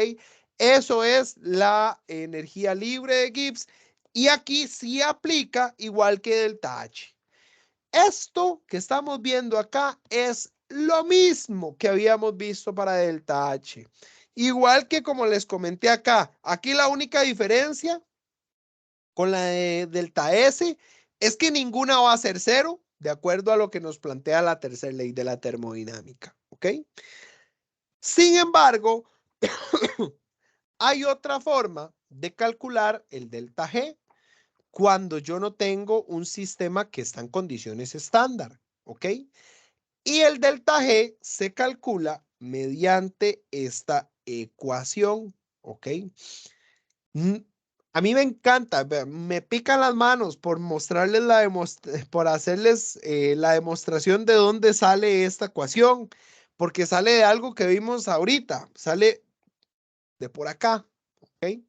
Eso es la energía libre de Gibbs y aquí sí aplica igual que delta H. Esto que estamos viendo acá es lo mismo que habíamos visto para delta H. Igual que como les comenté acá, aquí la única diferencia con la de delta S es que ninguna va a ser cero, de acuerdo a lo que nos plantea la tercera ley de la termodinámica. ¿Ok? Sin embargo, hay otra forma de calcular el delta G cuando yo no tengo un sistema que está en condiciones estándar. ¿Ok? Y el delta G se calcula mediante esta ecuación, ¿ok? A mí me encanta, me pican las manos por mostrarles por hacerles la demostración de dónde sale esta ecuación, porque sale de algo que vimos ahorita, sale de por acá, ¿ok?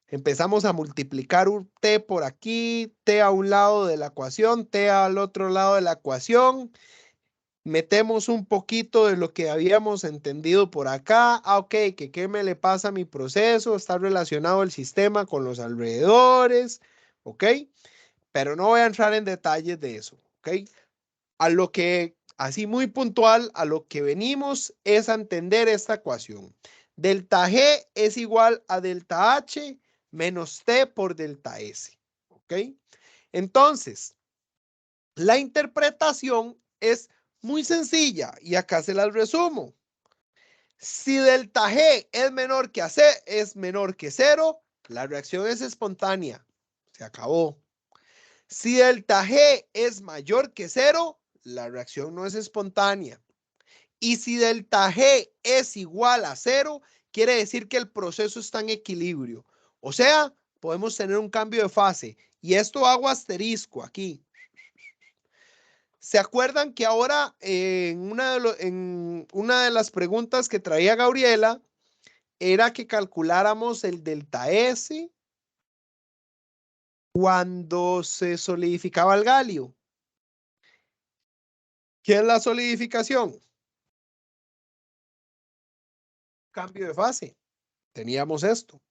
Empezamos a multiplicar un t por aquí, t a un lado de la ecuación, t al otro lado de la ecuación. Metemos un poquito de lo que habíamos entendido por acá. Ok, que qué me le pasa a mi proceso, está relacionado el sistema con los alrededores, ok, pero no voy a entrar en detalles de eso, ok. A lo que, así muy puntual, a lo que venimos es a entender esta ecuación. Delta G es igual a delta H menos T por delta S, ok. Entonces, la interpretación es muy sencilla y acá se las resumo. Si delta G es menor que AC, es menor que 0, la reacción es espontánea. Se acabó. Si delta G es mayor que 0, la reacción no es espontánea. Y si delta G es igual a 0, quiere decir que el proceso está en equilibrio. O sea, podemos tener un cambio de fase. Y esto hago asterisco aquí. ¿Se acuerdan que ahora en una de las preguntas que traía Gabriela era que calculáramos el delta S cuando se solidificaba el galio? ¿Qué es la solidificación? Cambio de fase. Teníamos esto.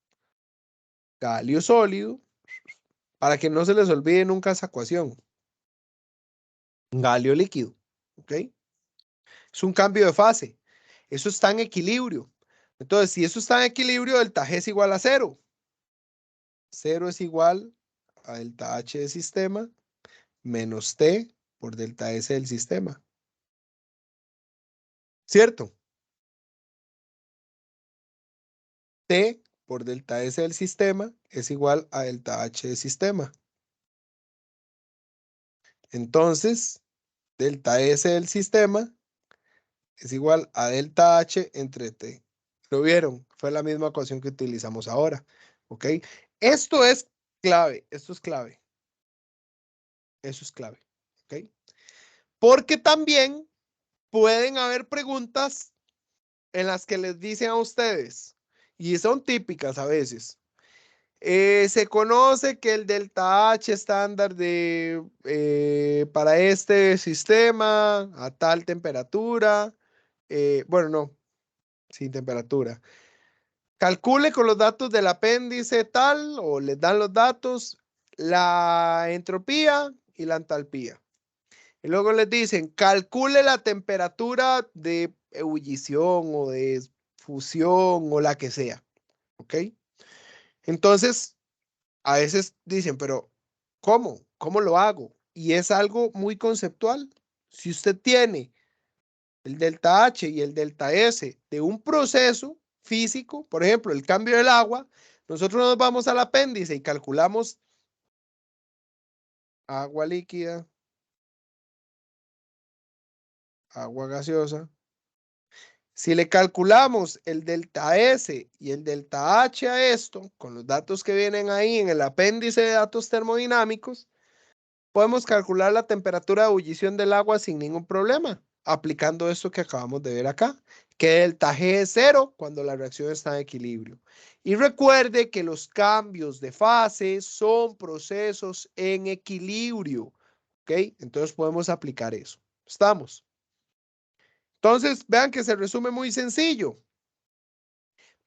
Galio sólido, Para que no se les olvide nunca esa ecuación. Galio líquido. ¿Ok? Es un cambio de fase. Eso está en equilibrio. Entonces, si eso está en equilibrio, delta G es igual a 0. 0 es igual a delta H del sistema menos T por delta S del sistema. ¿Cierto? T por delta S del sistema es igual a delta H del sistema. Entonces, delta S del sistema es igual a delta H entre T. ¿Lo vieron? Fue la misma ecuación que utilizamos ahora. ¿Ok? Esto es clave. Esto es clave. Eso es clave. ¿Ok? Porque también pueden haber preguntas en las que les dicen a ustedes, y son típicas a veces, se conoce que el delta H estándar para este sistema a tal temperatura, bueno, no, sin temperatura. Calcule con los datos del apéndice tal, o les dan los datos, la entropía y la entalpía. Y luego les dicen, calcule la temperatura de ebullición o de fusión o la que sea. ¿Ok? Entonces, a veces dicen, pero ¿cómo? ¿Cómo lo hago? Y es algo muy conceptual. Si usted tiene el delta H y el delta S de un proceso físico, por ejemplo, el cambio del agua, nosotros nos vamos al apéndice y calculamos agua líquida, agua gaseosa. Si le calculamos el delta S y el delta H a esto, con los datos que vienen ahí en el apéndice de datos termodinámicos, podemos calcular la temperatura de ebullición del agua sin ningún problema, aplicando esto que acabamos de ver acá, que delta G es 0 cuando la reacción está en equilibrio. Y recuerde que los cambios de fase son procesos en equilibrio. ¿Ok? Entonces podemos aplicar eso. ¿Estamos? Entonces, vean que se resume muy sencillo.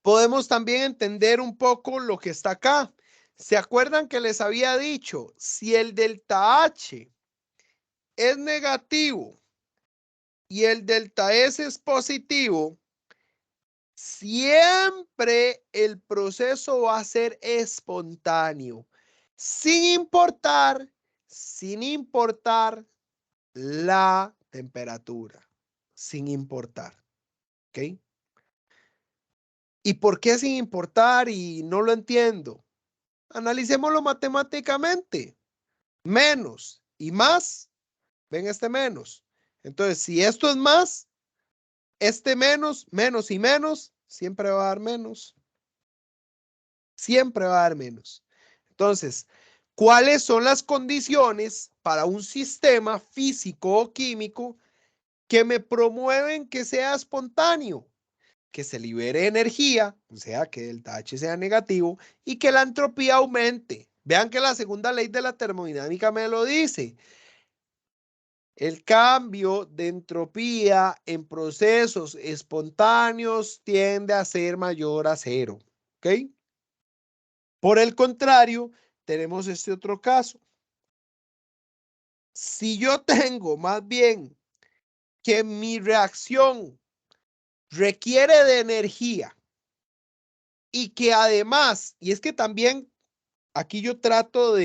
Podemos también entender un poco lo que está acá. ¿Se acuerdan que les había dicho? Si el delta H es negativo y el delta S es positivo, siempre el proceso va a ser espontáneo, sin importar la temperatura, sin importar. ¿Ok? ¿Y por qué sin importar? Y no lo entiendo. Analicémoslo matemáticamente. Menos y más, ven este menos. Entonces, si esto es más, este menos, menos y menos, siempre va a dar menos. Siempre va a dar menos. Entonces, ¿cuáles son las condiciones para un sistema físico o químico que me promueven que sea espontáneo? Que se libere energía, o sea, que delta H sea negativo y que la entropía aumente. Vean que la segunda ley de la termodinámica me lo dice. El cambio de entropía en procesos espontáneos tiende a ser mayor a 0. ¿Ok? Por el contrario, tenemos este otro caso. Si yo tengo más bien que mi reacción requiere de energía y que además, y es que también aquí yo trato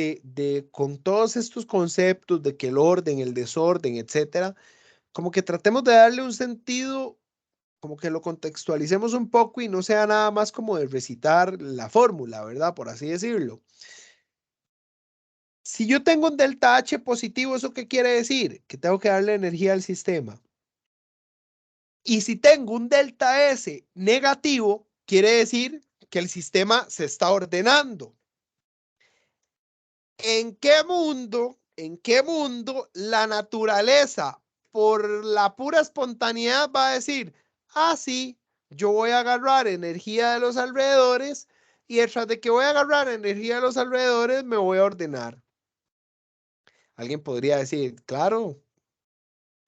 con todos estos conceptos de que el orden, el desorden, etcétera, como que tratemos de darle un sentido, como que lo contextualicemos un poco y no sea nada más como de recitar la fórmula, ¿verdad? Por así decirlo. Si yo tengo un delta H positivo, ¿eso qué quiere decir? Que tengo que darle energía al sistema. Y si tengo un delta S negativo, quiere decir que el sistema se está ordenando. En qué mundo la naturaleza, por la pura espontaneidad, va a decir, ah, sí, yo voy a agarrar energía de los alrededores y detrás de que voy a agarrar energía de los alrededores, me voy a ordenar? Alguien podría decir, claro,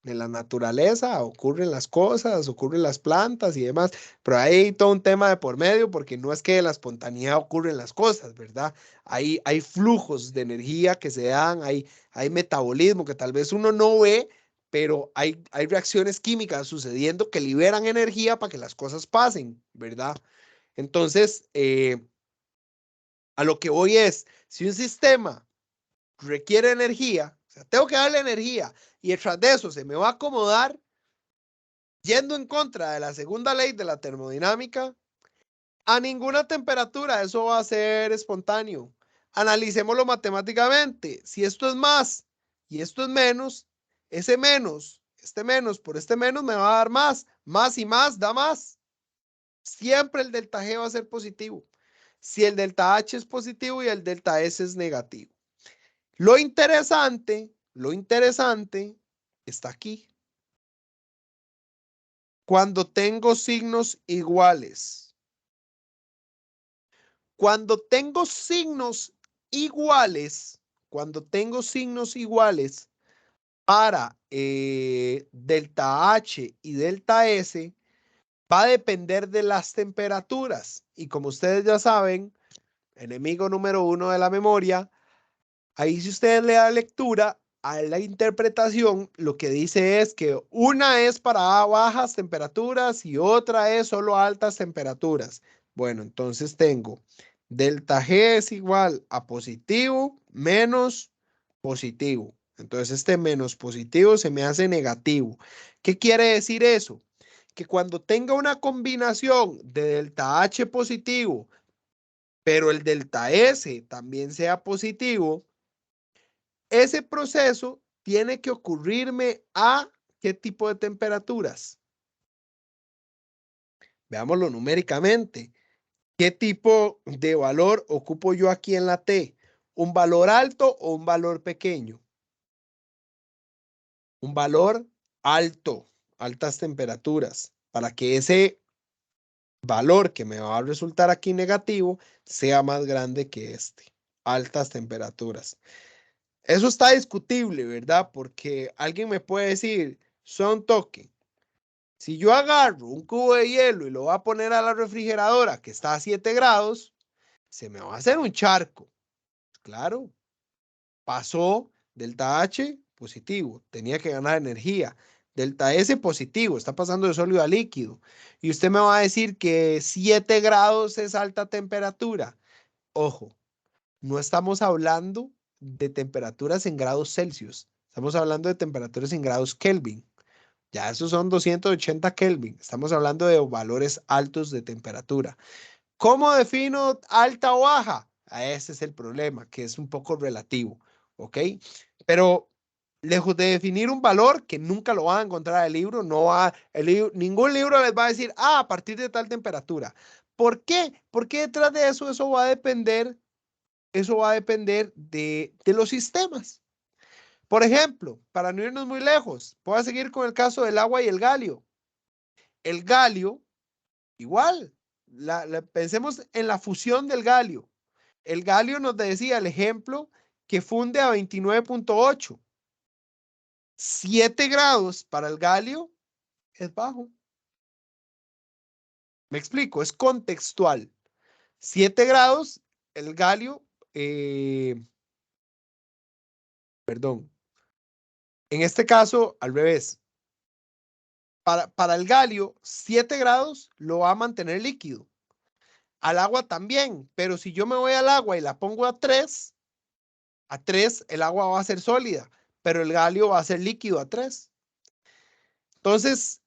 En la naturaleza ocurren las cosas, ocurren las plantas y demás, pero hay todo un tema de por medio porque no es que de la espontaneidad ocurren las cosas, ¿verdad? Hay flujos de energía que se dan, hay metabolismo que tal vez uno no ve, pero hay reacciones químicas sucediendo que liberan energía para que las cosas pasen, ¿verdad? Entonces, a lo que voy es, si un sistema requiere energía, o sea, tengo que darle energía y detrás de eso se me va a acomodar yendo en contra de la segunda ley de la termodinámica, a ninguna temperatura eso va a ser espontáneo. Analicémoslo matemáticamente. Si esto es más y esto es menos, ese menos, este menos por este menos me va a dar más. Más y más da más. Siempre el delta G va a ser positivo. Si el delta H es positivo y el delta S es negativo. Lo interesante está aquí. Cuando tengo signos iguales. Cuando tengo signos iguales, para delta H y delta S, va a depender de las temperaturas. Y como ustedes ya saben, enemigo número 1 de la memoria, ahí si ustedes le dan lectura a la interpretación, lo que dice es que una es para bajas temperaturas y otra es solo altas temperaturas. Bueno, entonces tengo delta G es igual a positivo menos positivo. Entonces este menos positivo se me hace negativo. ¿Qué quiere decir eso? Que cuando tenga una combinación de delta H positivo, pero el delta S también sea positivo, ese proceso tiene que ocurrirme a ¿qué tipo de temperaturas? Veámoslo numéricamente. ¿Qué tipo de valor ocupo yo aquí en la T? ¿Un valor alto o un valor pequeño? Un valor alto, altas temperaturas, para que ese valor que me va a resultar aquí negativo sea más grande que este. Altas temperaturas. Eso está discutible, ¿verdad? Porque alguien me puede decir, son toque. Si yo agarro un cubo de hielo y lo voy a poner a la refrigeradora que está a 7 grados, se me va a hacer un charco. Claro, pasó delta H positivo, tenía que ganar energía. Delta S positivo, está pasando de sólido a líquido. Y usted me va a decir que 7 grados es alta temperatura. Ojo, no estamos hablando de temperaturas en grados Celsius, estamos hablando de temperaturas en grados Kelvin. Ya esos son 280 Kelvin. Estamos hablando de valores altos de temperatura. ¿Cómo defino alta o baja? Ese es el problema, que es un poco relativo, ¿ok? Pero lejos de definir un valor que nunca lo van a encontrar en el libro, ningún libro les va a decir, a partir de tal temperatura. ¿Por qué? Porque detrás de eso va a depender de los sistemas. Por ejemplo, para no irnos muy lejos, puedo seguir con el caso del agua y el galio. El galio, igual, pensemos en la fusión del galio. El galio nos decía el ejemplo que funde a 29.8. 7 grados para el galio es bajo. Me explico, es contextual. 7 grados, el galio, perdón. En este caso, al revés. Para el galio, 7 grados lo va a mantener líquido. Al agua también, pero si yo me voy al agua y la pongo a 3 el agua va a ser sólida, pero el galio va a ser líquido a 3. Entonces,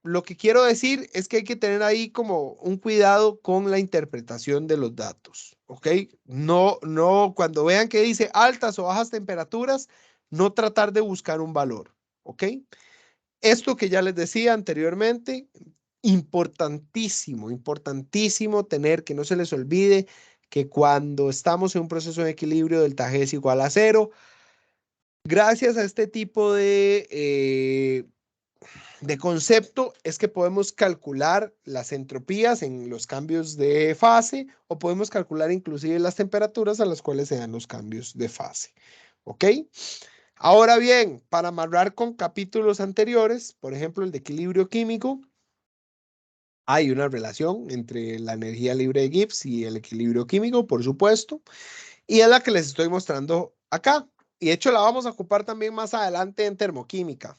lo que quiero decir es que hay que tener ahí como un cuidado con la interpretación de los datos, ¿ok? No, cuando vean que dice altas o bajas temperaturas, no tratar de buscar un valor, ¿ok? Esto que ya les decía anteriormente, importantísimo, importantísimo tener que no se les olvide que cuando estamos en un proceso de equilibrio, delta G es igual a 0. Gracias a este tipo de concepto es que podemos calcular las entropías en los cambios de fase o podemos calcular inclusive las temperaturas a las cuales se dan los cambios de fase. ¿Ok? Ahora bien, para amarrar con capítulos anteriores, por ejemplo, el de equilibrio químico, hay una relación entre la energía libre de Gibbs y el equilibrio químico, por supuesto, y es la que les estoy mostrando acá. Y de hecho la vamos a ocupar también más adelante en termoquímica,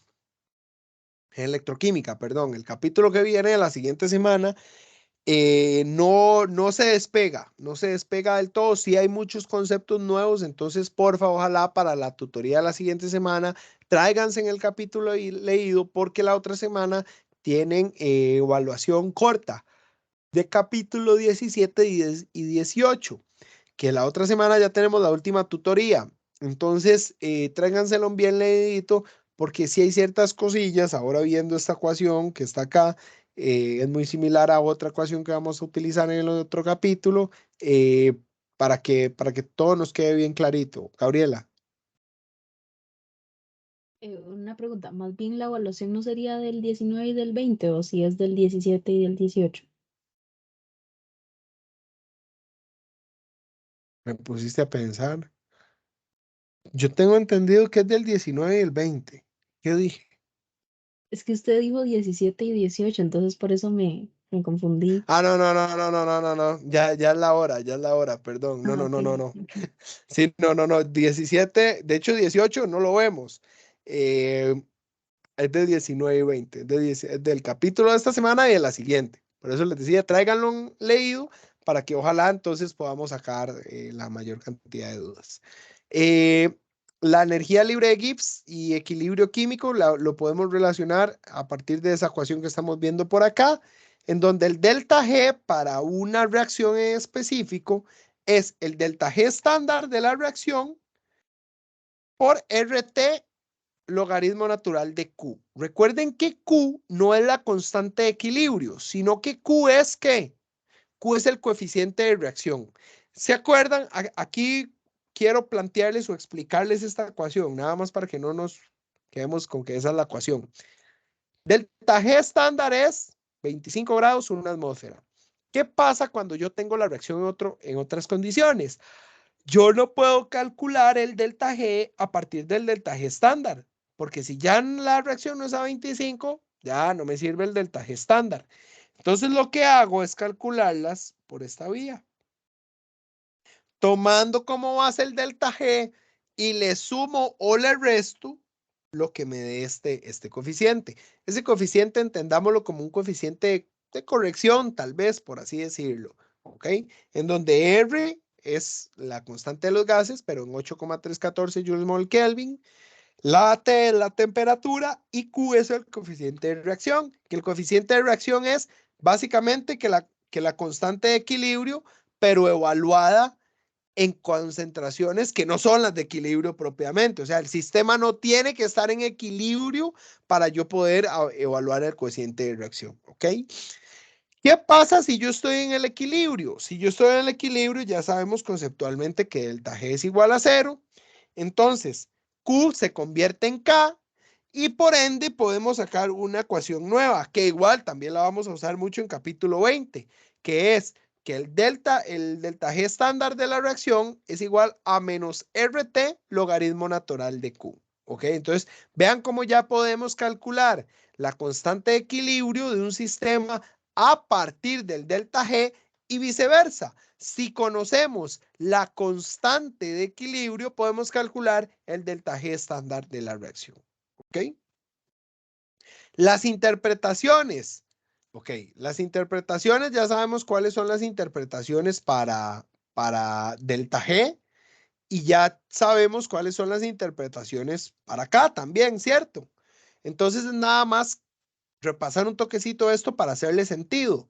en electroquímica, perdón. El capítulo que viene de la siguiente semana no se despega, no se despega del todo. Sí hay muchos conceptos nuevos, entonces porfa, ojalá para la tutoría de la siguiente semana tráiganse en el capítulo leído porque la otra semana tienen evaluación corta de capítulo 17 y 18, que la otra semana ya tenemos la última tutoría. Entonces, tráiganselo bien leídito, porque si hay ciertas cosillas, ahora viendo esta ecuación que está acá, es muy similar a otra ecuación que vamos a utilizar en el otro capítulo, para que todo nos quede bien clarito. Gabriela. Una pregunta, más bien la evaluación no sería del 19 y del 20, o si es del 17 y del 18. Me pusiste a pensar. Yo tengo entendido que es del 19 y el 20. ¿Qué dije? Es que usted dijo 17 y 18, entonces por eso me confundí. Ah, no. Ya es la hora, perdón. Ah, ok, No. ok. Sí, no. 17, de hecho 18 no lo vemos. Eh, es de 19 y 20, es del capítulo de esta semana y de la siguiente. Por eso les decía, tráiganlo leído para que ojalá entonces podamos sacar la mayor cantidad de dudas. Eh, la energía libre de Gibbs y equilibrio químico lo podemos relacionar a partir de esa ecuación que estamos viendo por acá, en donde el delta G para una reacción en específico es el delta G estándar de la reacción por RT logaritmo natural de Q. Recuerden que Q no es la constante de equilibrio, sino que Q es ¿qué? Q es el coeficiente de reacción. ¿Se acuerdan? Aquí quiero plantearles o explicarles esta ecuación, nada más para que no nos quedemos con que esa es la ecuación. Delta G estándar es 25 grados, una atmósfera. ¿Qué pasa cuando yo tengo la reacción en otras condiciones? Yo no puedo calcular el delta G a partir del delta G estándar, porque si ya la reacción no es a 25, ya no me sirve el delta G estándar. Entonces lo que hago es calcularlas por esta vía, tomando como base el delta G y le sumo o le resto lo que me dé este coeficiente. Ese coeficiente entendámoslo como un coeficiente de corrección, tal vez, por así decirlo, ¿ok? En donde R es la constante de los gases, pero en 8,314 joules mol Kelvin. La T es la temperatura y Q es el coeficiente de reacción, que el coeficiente de reacción es básicamente que la constante de equilibrio, pero evaluada en concentraciones que no son las de equilibrio propiamente. O sea, el sistema no tiene que estar en equilibrio para yo poder evaluar el coeficiente de reacción. ¿Ok? ¿Qué pasa si yo estoy en el equilibrio? Si yo estoy en el equilibrio, ya sabemos conceptualmente que delta G es igual a 0. Entonces, Q se convierte en K y por ende podemos sacar una ecuación nueva, que igual también la vamos a usar mucho en capítulo 20, que es que el delta G estándar de la reacción es igual a menos RT logaritmo natural de Q. ¿Ok? Entonces, vean cómo ya podemos calcular la constante de equilibrio de un sistema a partir del delta G y viceversa. Si conocemos la constante de equilibrio, podemos calcular el delta G estándar de la reacción. ¿Ok? Las interpretaciones. Ok, las interpretaciones, ya sabemos cuáles son las interpretaciones para delta G y ya sabemos cuáles son las interpretaciones para acá también, ¿cierto? Entonces, nada más repasar un toquecito esto para hacerle sentido.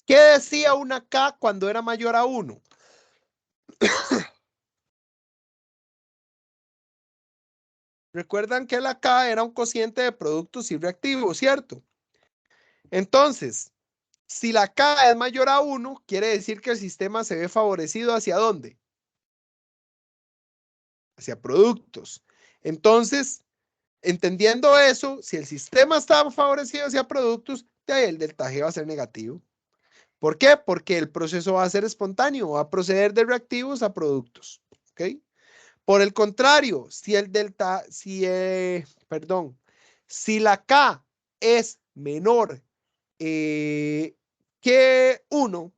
¿Qué decía una K cuando era mayor a 1? Recuerdan que la K era un cociente de productos y reactivos, ¿cierto? Entonces, si la K es mayor a 1, quiere decir que el sistema se ve favorecido ¿hacia dónde? Hacia productos. Entonces, entendiendo eso, si el sistema está favorecido hacia productos, de ahí el delta G va a ser negativo. ¿Por qué? Porque el proceso va a ser espontáneo, va a proceder de reactivos a productos. ¿Ok? Por el contrario, si la K es menor que 1,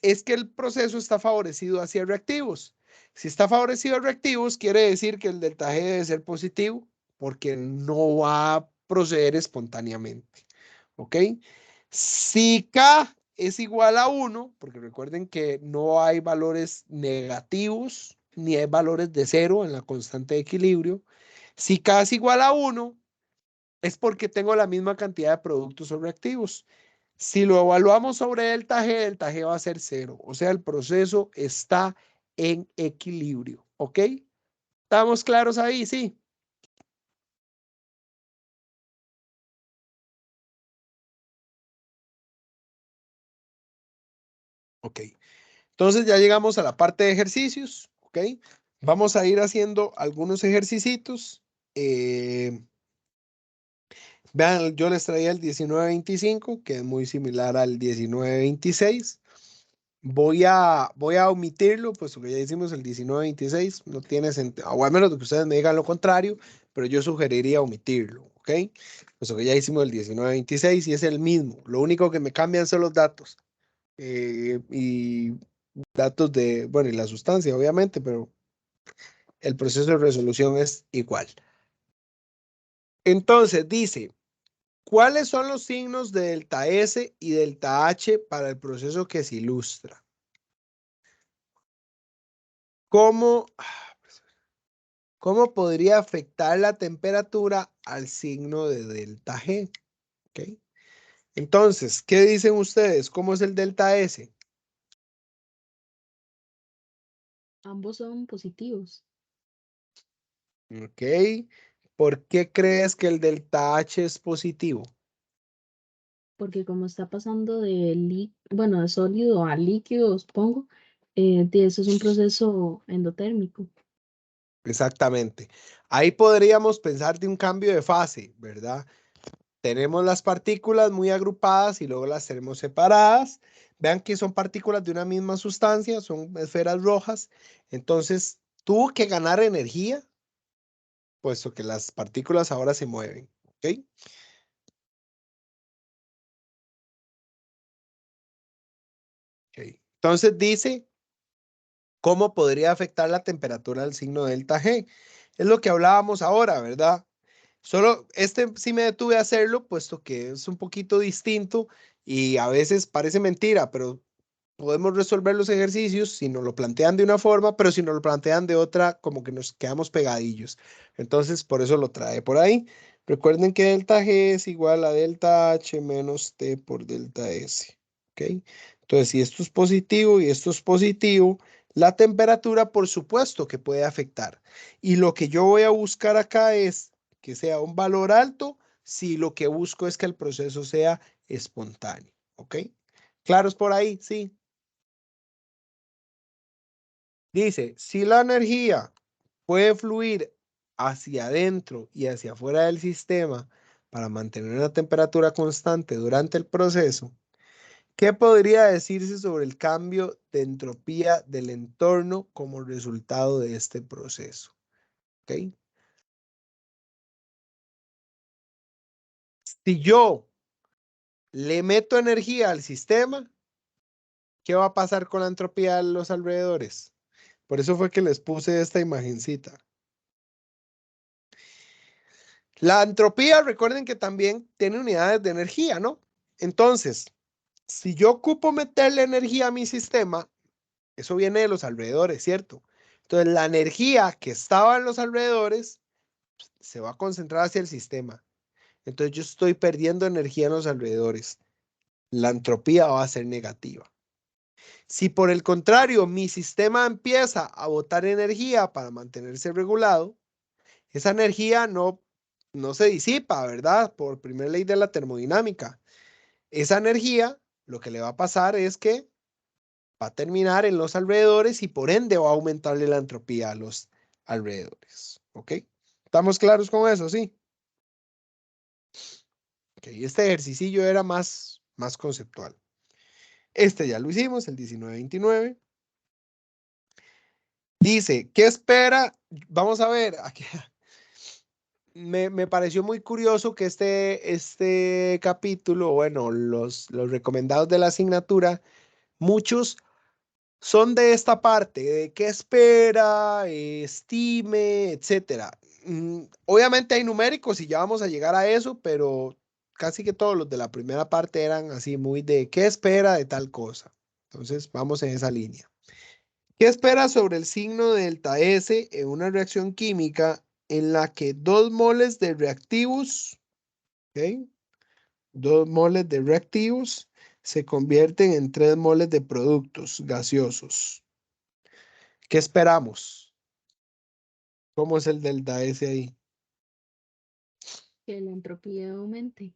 es que el proceso está favorecido hacia reactivos. Si está favorecido a reactivos, quiere decir que el delta G debe ser positivo, porque no va a proceder espontáneamente. ¿Ok? Si K es igual a 1, porque recuerden que no hay valores negativos, ni hay valores de 0 en la constante de equilibrio. Si K es igual a 1, es porque tengo la misma cantidad de productos o reactivos. Si lo evaluamos sobre delta G va a ser 0. O sea, el proceso está en equilibrio. ¿Ok? ¿Estamos claros ahí? Sí. Ok. Entonces ya llegamos a la parte de ejercicios. ¿Ok? Vamos a ir haciendo algunos ejercicios. Vean, yo les traía el 1925, que es muy similar al 1926. Voy a omitirlo, puesto que ya hicimos el 1926, no tiene sentido, o al menos que ustedes me digan lo contrario, pero yo sugeriría omitirlo, ¿ok? Puesto que ya hicimos el 1926 y es el mismo, lo único que me cambian son los datos, y datos de, bueno, y la sustancia, obviamente, pero el proceso de resolución es igual. Entonces, dice, ¿cuáles son los signos de delta S y delta H para el proceso que se ilustra? ¿Cómo, cómo podría afectar la temperatura al signo de delta G? ¿Ok? Entonces, ¿qué dicen ustedes? ¿Cómo es el delta S? Ambos son positivos, ¿Ok? ¿Por qué crees que el delta H es positivo? porque como está pasando bueno, de sólido a líquido, supongo, eso es un proceso endotérmico. Exactamente. Ahí podríamos pensar de un cambio de fase, ¿verdad? Tenemos las partículas muy agrupadas y luego las tenemos separadas. Vean que son partículas de una misma sustancia, son esferas rojas. Entonces, tuvo que ganar energía, puesto que las partículas ahora se mueven. ¿Ok? Ok. Entonces dice, ¿cómo podría afectar la temperatura del signo delta G? Es lo que hablábamos ahora, ¿verdad? Solo sí me detuve a hacerlo, puesto que es un poquito distinto y a veces parece mentira, pero podemos resolver los ejercicios si nos lo plantean de una forma, pero si nos lo plantean de otra, como que nos quedamos pegadillos. Entonces, por eso lo trae por ahí. Recuerden que delta G es igual a delta H menos T por delta S. ¿Ok? Entonces, si esto es positivo y esto es positivo, la temperatura, por supuesto que puede afectar. Y lo que yo voy a buscar acá es que sea un valor alto si lo que busco es que el proceso sea espontáneo. ¿Ok? ¿Claros por ahí? Sí. Dice, si la energía puede fluir hacia adentro y hacia afuera del sistema para mantener una temperatura constante durante el proceso, ¿qué podría decirse sobre el cambio de entropía del entorno como resultado de este proceso? ¿Ok? Si yo le meto energía al sistema, ¿qué va a pasar con la entropía de los alrededores? Por eso fue que les puse esta imagencita. La entropía, recuerden que también tiene unidades de energía, ¿no? Entonces, si yo ocupo meterle energía a mi sistema, eso viene de los alrededores, ¿cierto? Entonces, la energía que estaba en los alrededores se va a concentrar hacia el sistema. Entonces, yo estoy perdiendo energía en los alrededores. La entropía va a ser negativa. Si por el contrario mi sistema empieza a botar energía para mantenerse regulado, esa energía no se disipa, ¿verdad? Por primera ley de la termodinámica. Esa energía, lo que le va a pasar es que va a terminar en los alrededores y por ende va a aumentarle la entropía a los alrededores. ¿Ok? ¿Estamos claros con eso? Sí. Ok, este ejercicio era más conceptual. Este ya lo hicimos, el 1929. Dice, ¿qué espera vamos a ver, aquí, me pareció muy curioso que este capítulo, bueno, los recomendados de la asignatura, muchos son de esta parte, de qué espera, estime, etcétera. Obviamente hay numéricos y ya vamos a llegar a eso, pero casi que todos los de la primera parte eran así muy de qué espera de tal cosa. Entonces, vamos en esa línea. ¿Qué espera sobre el signo de delta S en una reacción química en la que 2 moles de reactivos, ¿ok? 2 moles de reactivos se convierten en 3 moles de productos gaseosos? ¿Qué esperamos? ¿Cómo es el delta S ahí? Que la entropía aumente.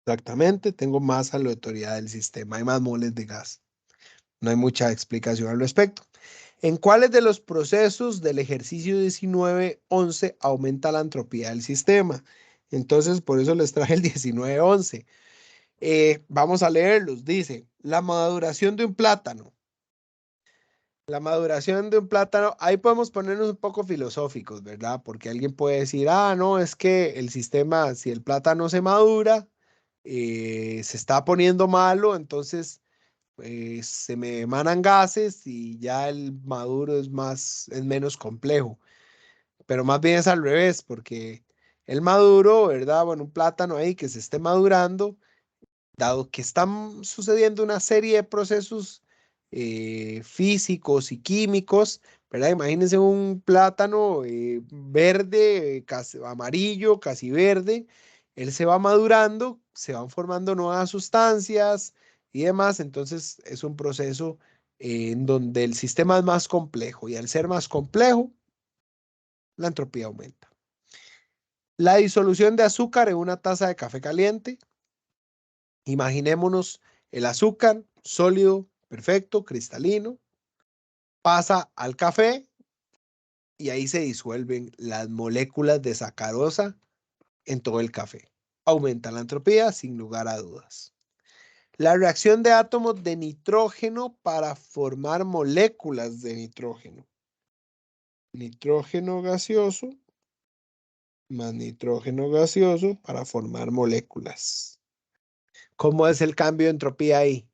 Exactamente, tengo más aleatoriedad del sistema, hay más moles de gas. No hay mucha explicación al respecto. ¿En cuáles de los procesos del ejercicio 19-11 aumenta la entropía del sistema? Entonces, por eso les traje el 19-11. Vamos a leerlos. Dice, la maduración de un plátano. La maduración de un plátano, ahí podemos ponernos un poco filosóficos, ¿verdad? Porque alguien puede decir, ah, no, es que el sistema, si el plátano se madura, se está poniendo malo, entonces se me emanan gases y ya el maduro es menos complejo. Pero más bien es al revés, porque el maduro, ¿verdad? Bueno, un plátano ahí que se esté madurando, dado que están sucediendo una serie de procesos físicos y químicos, ¿verdad? Imagínense un plátano verde, casi amarillo, casi verde. Él se va madurando, se van formando nuevas sustancias y demás. Entonces es un proceso en donde el sistema es más complejo y al ser más complejo, la entropía aumenta. La disolución de azúcar en una taza de café caliente. Imaginémonos el azúcar sólido, perfecto, cristalino, pasa al café y ahí se disuelven las moléculas de sacarosa en todo el café. Aumenta la entropía sin lugar a dudas. La reacción de átomos de nitrógeno para formar moléculas de nitrógeno. Nitrógeno gaseoso más nitrógeno gaseoso para formar moléculas. ¿Cómo es el cambio de entropía ahí?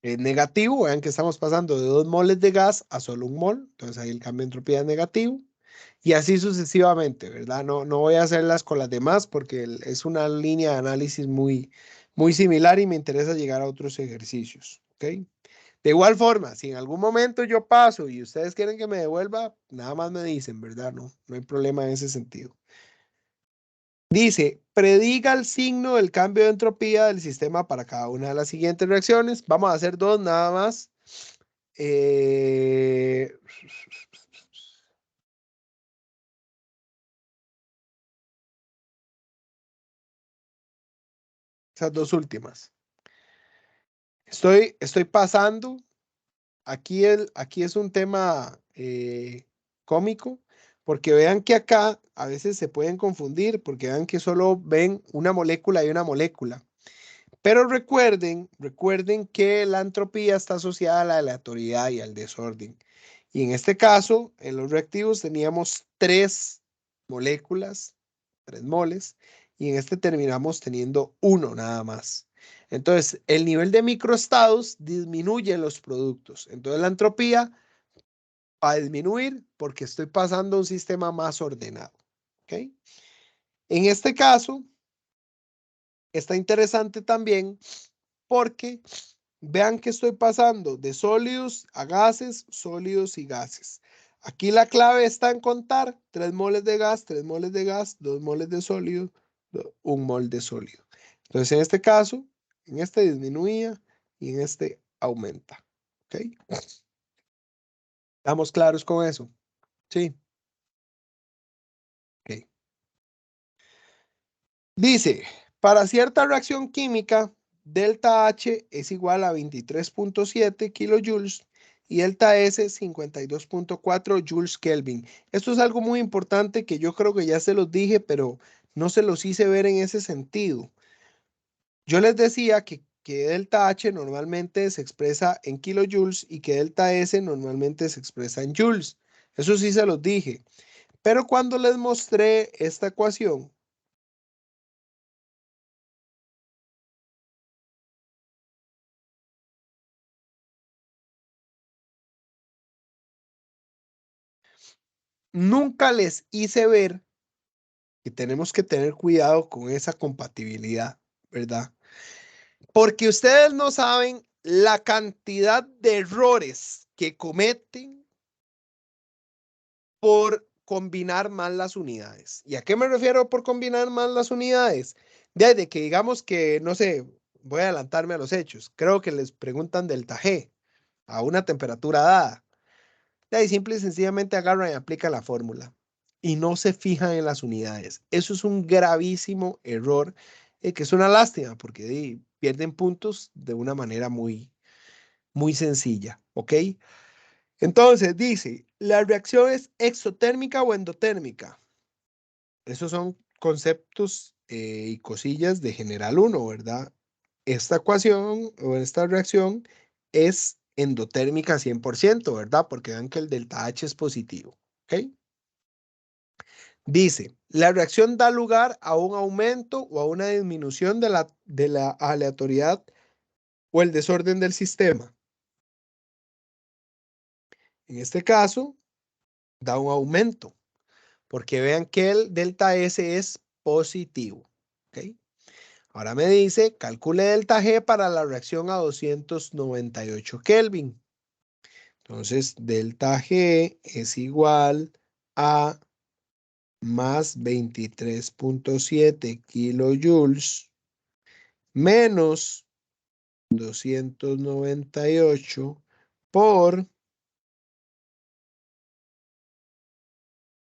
Es negativo, vean que estamos pasando de 2 moles de gas a solo 1 mol, entonces ahí el cambio de entropía es negativo, y así sucesivamente, ¿verdad? No voy a hacerlas con las demás porque es una línea de análisis muy similar y me interesa llegar a otros ejercicios, ¿ok? De igual forma, si en algún momento yo paso y ustedes quieren que me devuelva, nada más me dicen, ¿verdad? No hay problema en ese sentido. Dice, prediga el signo del cambio de entropía del sistema para cada una de las siguientes reacciones. Vamos a hacer 2 nada más. Eh, Esas 2 últimas. Estoy pasando. Aquí es un tema cómico, porque vean que acá a veces se pueden confundir, porque vean que solo ven una molécula y una molécula. Pero recuerden que la entropía está asociada a la aleatoriedad y al desorden. Y en este caso, en los reactivos teníamos 3 moléculas, 3 moles, y en este terminamos teniendo 1 nada más. Entonces, el nivel de microestados disminuye en los productos. Entonces, la entropía va a disminuir porque estoy pasando a un sistema más ordenado. ¿Ok? En este caso, está interesante también porque vean que estoy pasando de sólidos a gases, sólidos y gases. Aquí la clave está en contar 3 moles de gas, 3 moles de gas, 2 moles de sólido, 1 mol de sólido. Entonces, en este caso, en este disminuía y en este aumenta. ¿Ok? ¿Estamos claros con eso? Sí. Ok. Dice, para cierta reacción química, delta H es igual a 23.7 kilojoules y delta S 52.4 joules Kelvin. Esto es algo muy importante que yo creo que ya se los dije, pero no se los hice ver en ese sentido. Yo les decía que que delta H normalmente se expresa en kilojoules y que delta S normalmente se expresa en joules. Eso sí se los dije. Pero cuando les mostré esta ecuación, nunca les hice ver que tenemos que tener cuidado con esa compatibilidad, ¿verdad? Porque ustedes no saben la cantidad de errores que cometen por combinar mal las unidades. ¿Y a qué me refiero por combinar mal las unidades? De que digamos que, no sé, voy a adelantarme a los hechos. Creo que les preguntan delta G a una temperatura dada. De ahí simple y sencillamente agarran y aplican la fórmula y no se fijan en las unidades. Eso es un gravísimo error que es una lástima porque pierden puntos de una manera muy sencilla, ¿ok? Entonces dice, ¿la reacción es exotérmica o endotérmica? Esos son conceptos y cosillas de general 1, ¿verdad? Esta ecuación o esta reacción es endotérmica 100%, ¿verdad? Porque vean que el delta H es positivo, ¿ok? Dice, la reacción da lugar a un aumento o a una disminución de la aleatoriedad o el desorden del sistema. En este caso, da un aumento, porque vean que el delta S es positivo, ¿ok? Ahora me dice, calcule delta G para la reacción a 298 Kelvin. Entonces, delta G es igual a más 23.7 kilojoules menos 298 por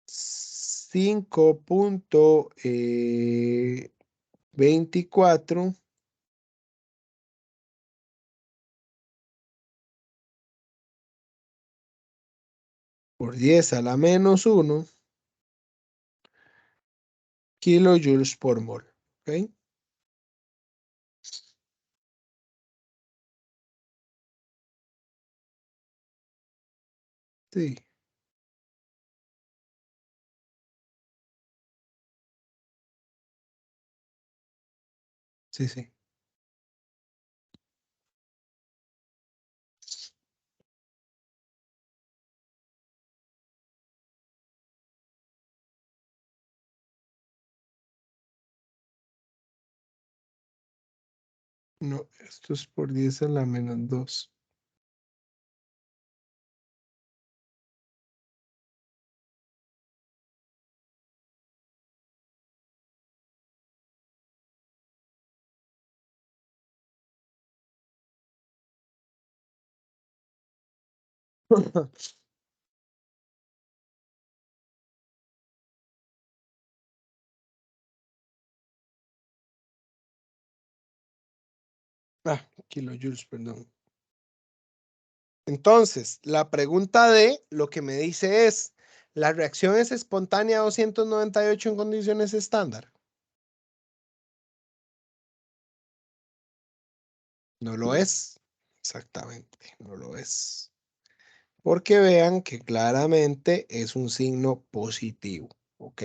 5.24 por 10 a la menos 1 kilojoules por mol. ¿Ok? Sí, sí, sí. No, esto es por 10 a la menos 2. Kilojoules, perdón. Entonces, la pregunta D lo que me dice es, ¿la reacción es espontánea a 298 en condiciones estándar? No lo es. Exactamente, no lo es. Porque vean que claramente es un signo positivo. ¿Ok?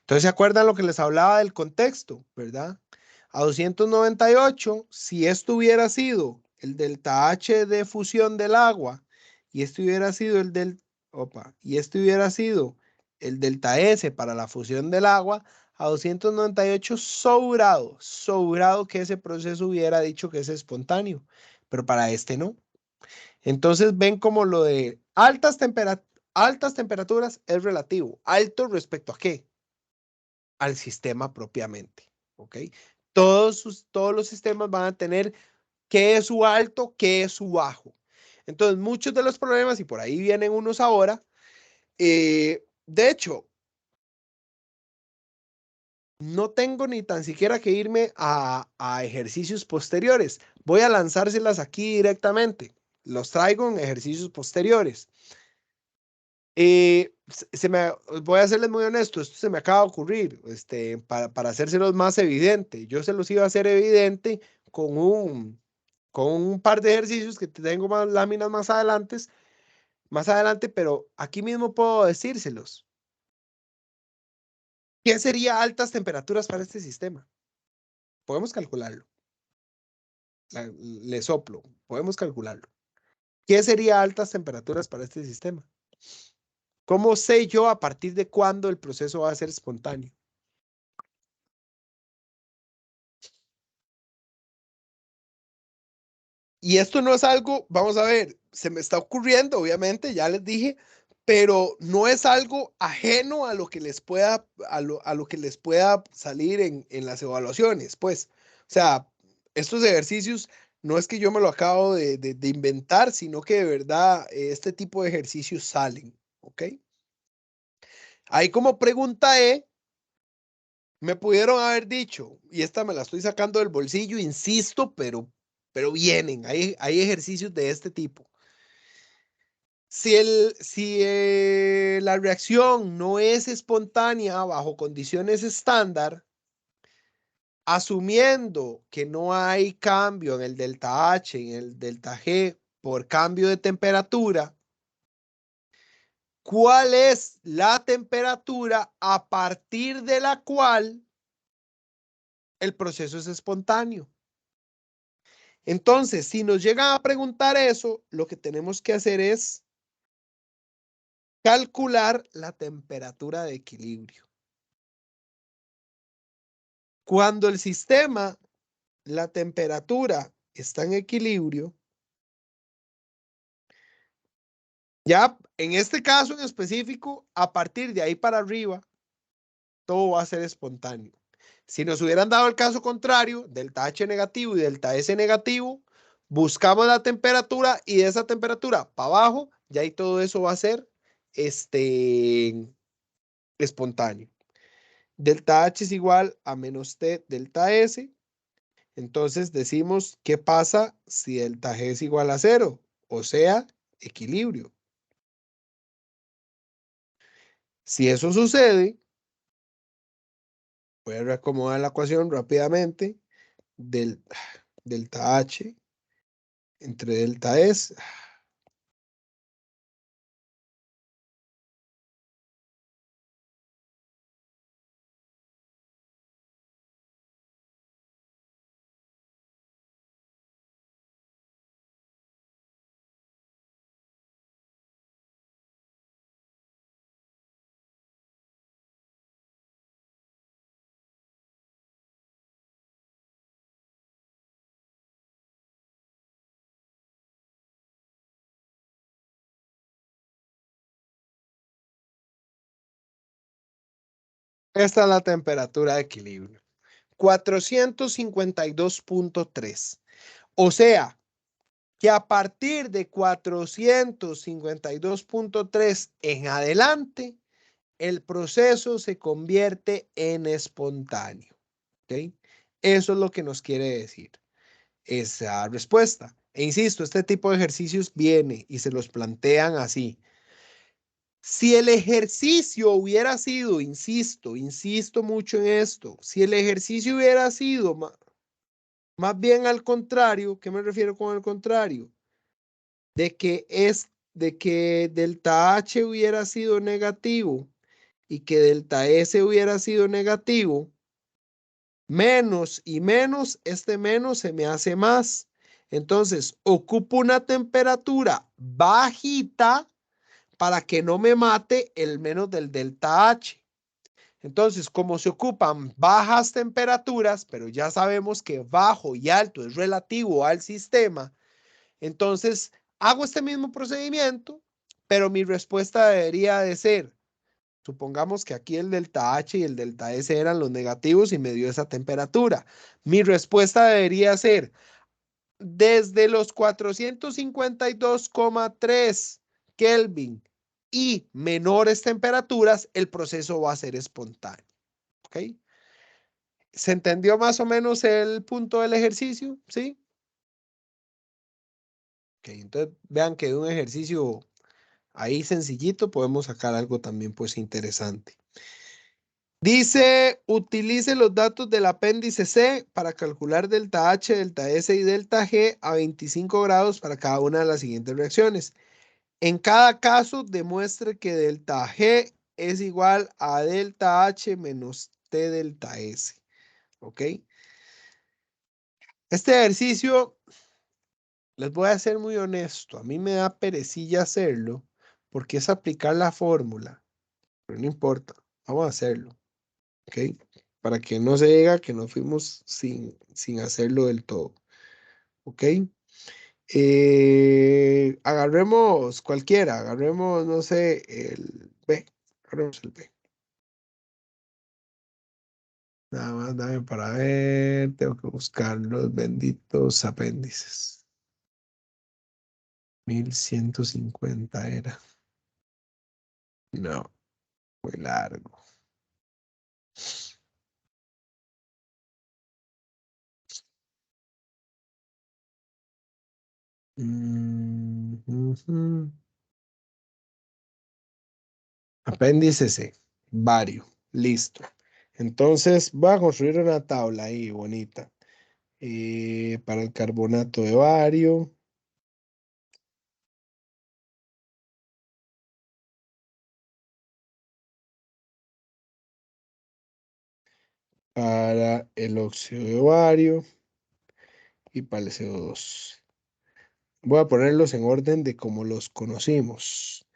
Entonces, ¿se acuerdan lo que les hablaba del contexto, verdad? A 298, si esto hubiera sido el delta H de fusión del agua y esto hubiera sido y esto hubiera sido el delta S para la fusión del agua, a 298 sobrado que ese proceso hubiera dicho que es espontáneo, pero para este no. Entonces ven como lo de altas temperaturas es relativo. ¿Alto respecto a qué? Al sistema propiamente. ¿Ok? Todos los sistemas van a tener qué es su alto, qué es su bajo. Entonces, muchos de los problemas, y por ahí vienen unos ahora, de hecho, no tengo ni tan siquiera que irme a ejercicios posteriores. Voy a lanzárselas aquí directamente. Los traigo en ejercicios posteriores. Voy a serles muy honesto, esto se me acaba de ocurrir, para hacérselos más evidente. Yo se los iba a hacer evidente con con un par de ejercicios que tengo más láminas más adelante, pero aquí mismo puedo decírselos. ¿Qué sería altas temperaturas para este sistema? Podemos calcularlo. Le soplo, podemos calcularlo. ¿Qué sería altas temperaturas para este sistema? ¿Cómo sé yo a partir de cuándo el proceso va a ser espontáneo? Y esto no es algo, vamos a ver, se me está ocurriendo, obviamente, ya les dije, pero no es algo ajeno a lo que les pueda, a lo que les pueda salir en las evaluaciones, pues. O sea, estos ejercicios no es que yo me lo acabo de inventar, sino que de verdad este tipo de ejercicios salen, ¿ok? Ahí como pregunta me pudieron haber dicho, y esta me la estoy sacando del bolsillo, insisto, pero vienen, hay ejercicios de este tipo. Si la reacción no es espontánea bajo condiciones estándar, asumiendo que no hay cambio en el delta H, en el delta G por cambio de temperatura, ¿cuál es la temperatura a partir de la cual el proceso es espontáneo? Entonces, si nos llegan a preguntar eso, lo que tenemos que hacer es calcular la temperatura de equilibrio. Cuando el sistema, la temperatura está en equilibrio, ya en este caso en específico, a partir de ahí para arriba, todo va a ser espontáneo. Si nos hubieran dado el caso contrario, delta H negativo y delta S negativo, buscamos la temperatura y de esa temperatura para abajo, ya ahí todo eso va a ser espontáneo. Delta H es igual a menos T delta S. Entonces decimos, ¿qué pasa si delta G es igual a 0? O sea, equilibrio. Si eso sucede, voy a reacomodar la ecuación rápidamente. Del, delta H entre delta S. Esta es la temperatura de equilibrio. 452.3. O sea, que a partir de 452.3 en adelante, el proceso se convierte en espontáneo. ¿Ok? Eso es lo que nos quiere decir esa respuesta. E insisto, este tipo de ejercicios viene y se los plantean así. Si el ejercicio hubiera sido, insisto mucho en esto, si el ejercicio hubiera sido más bien al contrario, ¿qué me refiero con el contrario? De que delta H hubiera sido negativo y que delta S hubiera sido negativo, menos y menos, este menos se me hace más. Entonces, ocupo una temperatura bajita para que no me mate el menos del delta H. Entonces, como se ocupan bajas temperaturas, pero ya sabemos que bajo y alto es relativo al sistema, entonces hago este mismo procedimiento, pero mi respuesta debería de ser, supongamos que aquí el delta H y el delta S eran los negativos y me dio esa temperatura. Mi respuesta debería ser, desde los 452,3 Kelvin y menores temperaturas, el proceso va a ser espontáneo. ¿Ok? ¿Se entendió más o menos el punto del ejercicio? ¿Sí? Ok, entonces vean que de un ejercicio ahí sencillito podemos sacar algo también pues interesante. Dice, utilice los datos del apéndice C para calcular delta H, delta S y delta G a 25 grados para cada una de las siguientes reacciones. En cada caso, demuestre que delta G es igual a delta H menos T delta S. ¿Ok? Este ejercicio, les voy a ser muy honesto, a mí me da perecilla hacerlo porque es aplicar la fórmula, pero no importa, vamos a hacerlo. ¿Ok? Para que no se diga que nos fuimos sin hacerlo del todo. ¿Ok? Agarremos cualquiera, agarremos, no sé, el B. Agarremos el B. Nada más dame para ver, tengo que buscar los benditos apéndices. 1150 era. No, muy largo. Ujú. Apéndice C, vario, listo. Entonces voy a construir una tabla ahí bonita. Para el carbonato de bario, para el óxido de bario y para el CO2. Voy a ponerlos en orden de como los conocimos.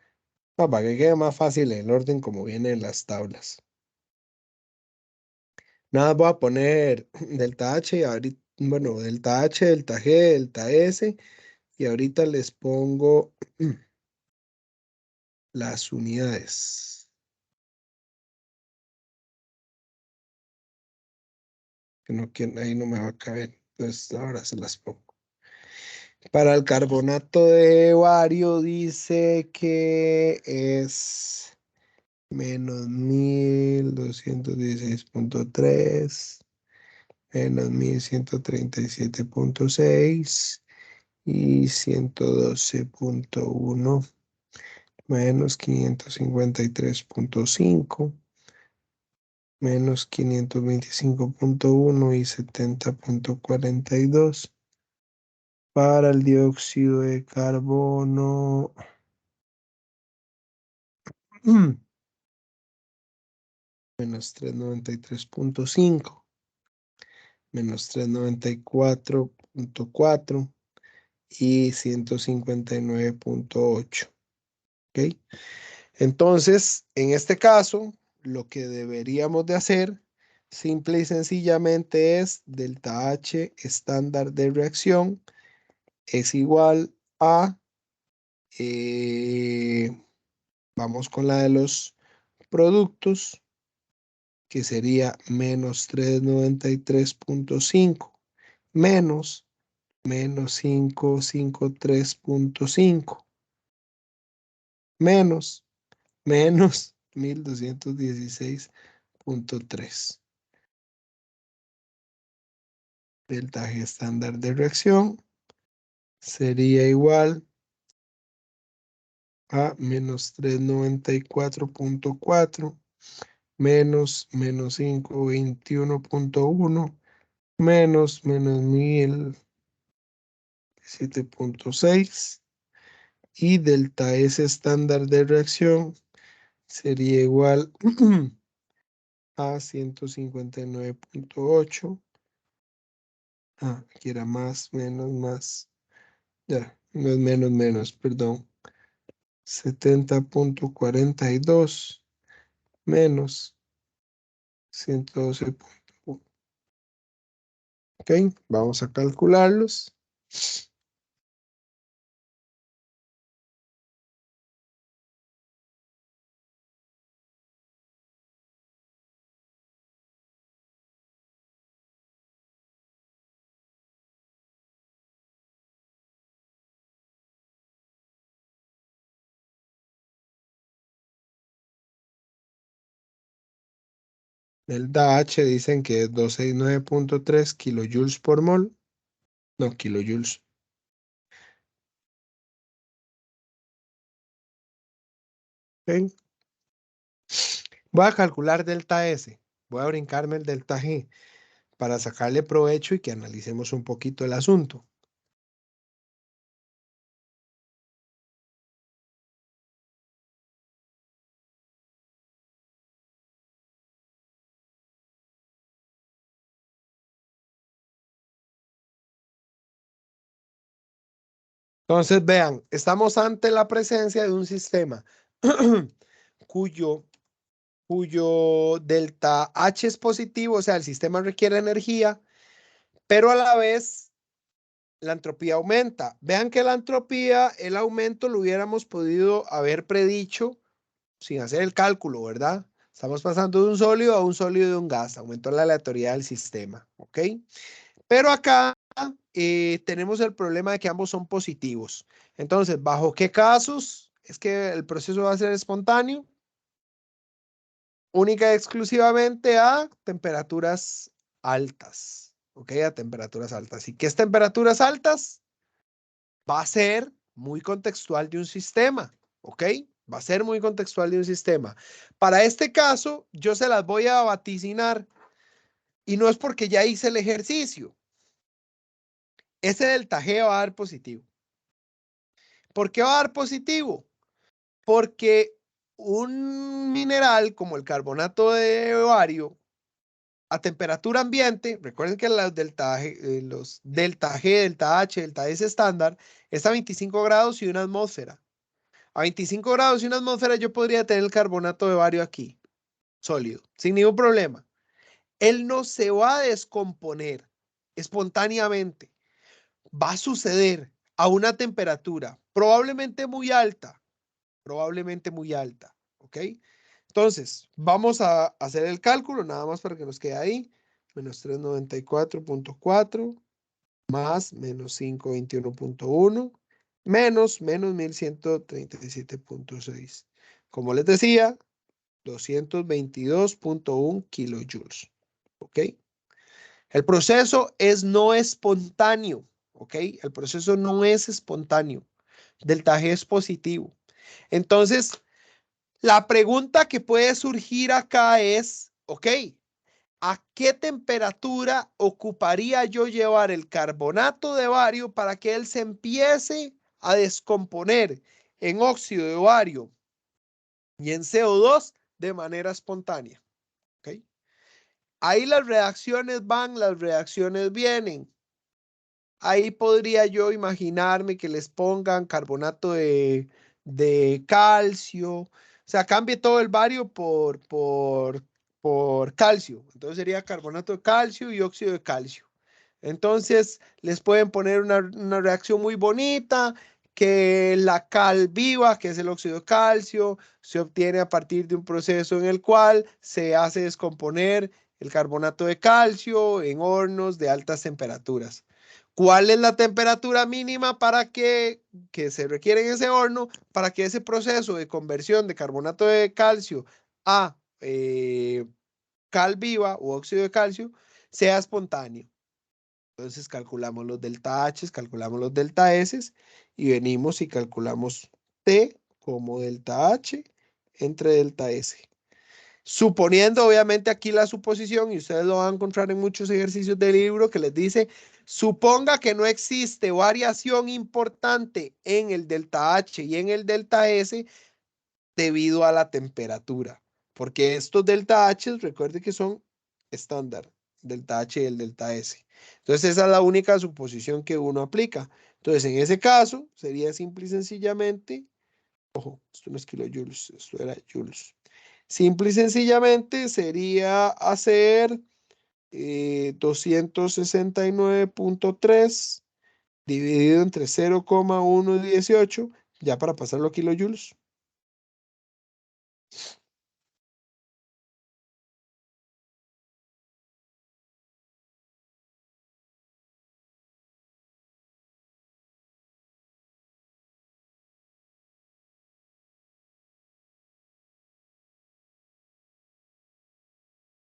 Para que quede más fácil el orden como viene en las tablas. Nada, voy a poner delta H y ahorita, bueno, delta H, delta G, delta S y ahorita les pongo las unidades. Que ahí no me va a caber. Entonces ahora se las pongo. Para el carbonato de bario dice que es menos 1216,3 menos 1137,6 y 112,1 menos 553,5 menos 525,1 y 70,42. Para el dióxido de carbono, menos 393,5 menos 394,4 y 159,8. ¿Ok? Entonces, en este caso, lo que deberíamos de hacer simple y sencillamente es delta H estándar de reacción es igual a, vamos con la de los productos, que sería menos 393,5 menos 553,5 menos 1216,3. Delta G estándar de reacción sería igual a menos 394,4 menos 521,1 menos 1017,6 y delta S estándar de reacción sería igual a 159,8. Aquí era más. Ya, no es menos, perdón. 70,42 menos 112,1. Ok, vamos a calcularlos. Delta H dicen que es 269,3 kilojoules por mol. No, kilojoules. Ok. Voy a calcular delta S. Voy a brincarme el delta G para sacarle provecho y que analicemos un poquito el asunto. Entonces, vean, estamos ante la presencia de un sistema cuyo, cuyo delta H es positivo, o sea, el sistema requiere energía, pero a la vez la entropía aumenta. Vean que la entropía, el aumento lo hubiéramos podido haber predicho sin hacer el cálculo, ¿verdad? Estamos pasando de un sólido a un sólido de un gas, aumentó la aleatoriedad del sistema, ¿ok? Pero acá tenemos el problema de que ambos son positivos. Entonces, ¿bajo qué casos es que el proceso va a ser espontáneo? Única y exclusivamente a temperaturas altas, ¿ok? A temperaturas altas. ¿Y qué es temperaturas altas? Va a ser muy contextual de un sistema, ¿ok? Va a ser muy contextual de un sistema. Para este caso, yo se las voy a vaticinar y no es porque ya hice el ejercicio. Ese delta G va a dar positivo. ¿Por qué va a dar positivo? Porque un mineral como el carbonato de bario a temperatura ambiente, recuerden que los delta G, delta H, delta S estándar, es a 25 grados y una atmósfera. A 25 grados y una atmósfera yo podría tener el carbonato de bario aquí, sólido, sin ningún problema. Él no se va a descomponer espontáneamente. Va a suceder a una temperatura probablemente muy alta, ¿ok? Entonces, vamos a hacer el cálculo, nada más para que nos quede ahí. Menos 394.4 más menos 521.1 menos 1137.6. Como les decía, 222.1 kilojoules. ¿Ok? El proceso es no espontáneo. ¿Ok? El proceso no es espontáneo. Delta G es positivo. Entonces, la pregunta que puede surgir acá es, ¿ok? ¿A qué temperatura ocuparía yo llevar el carbonato de bario para que él se empiece a descomponer en óxido de bario y en CO2 de manera espontánea? ¿Ok? Ahí las reacciones van, las reacciones vienen. Ahí podría yo imaginarme que les pongan carbonato de calcio, o sea, cambie todo el bario por calcio. Entonces sería carbonato de calcio y óxido de calcio. Entonces les pueden poner una reacción muy bonita, que la cal viva, que es el óxido de calcio, se obtiene a partir de un proceso en el cual se hace descomponer el carbonato de calcio en hornos de altas temperaturas. ¿Cuál es la temperatura mínima para que se requiere en ese horno para que ese proceso de conversión de carbonato de calcio a cal viva o óxido de calcio sea espontáneo? Entonces calculamos los delta H, calculamos los delta S y venimos y calculamos T como delta H entre delta S. Suponiendo, obviamente, aquí la suposición, y ustedes lo van a encontrar en muchos ejercicios del libro, que les dice, suponga que no existe variación importante en el delta H y en el delta S debido a la temperatura, porque estos delta H, recuerde que son estándar, delta H y el delta S. Entonces, esa es la única suposición que uno aplica. Entonces, en ese caso, sería simple y sencillamente, ojo, esto no es kilojoules, esto era joules. Simple y sencillamente sería hacer 269.3 dividido entre 0,118, ya para pasarlo a kilojoules.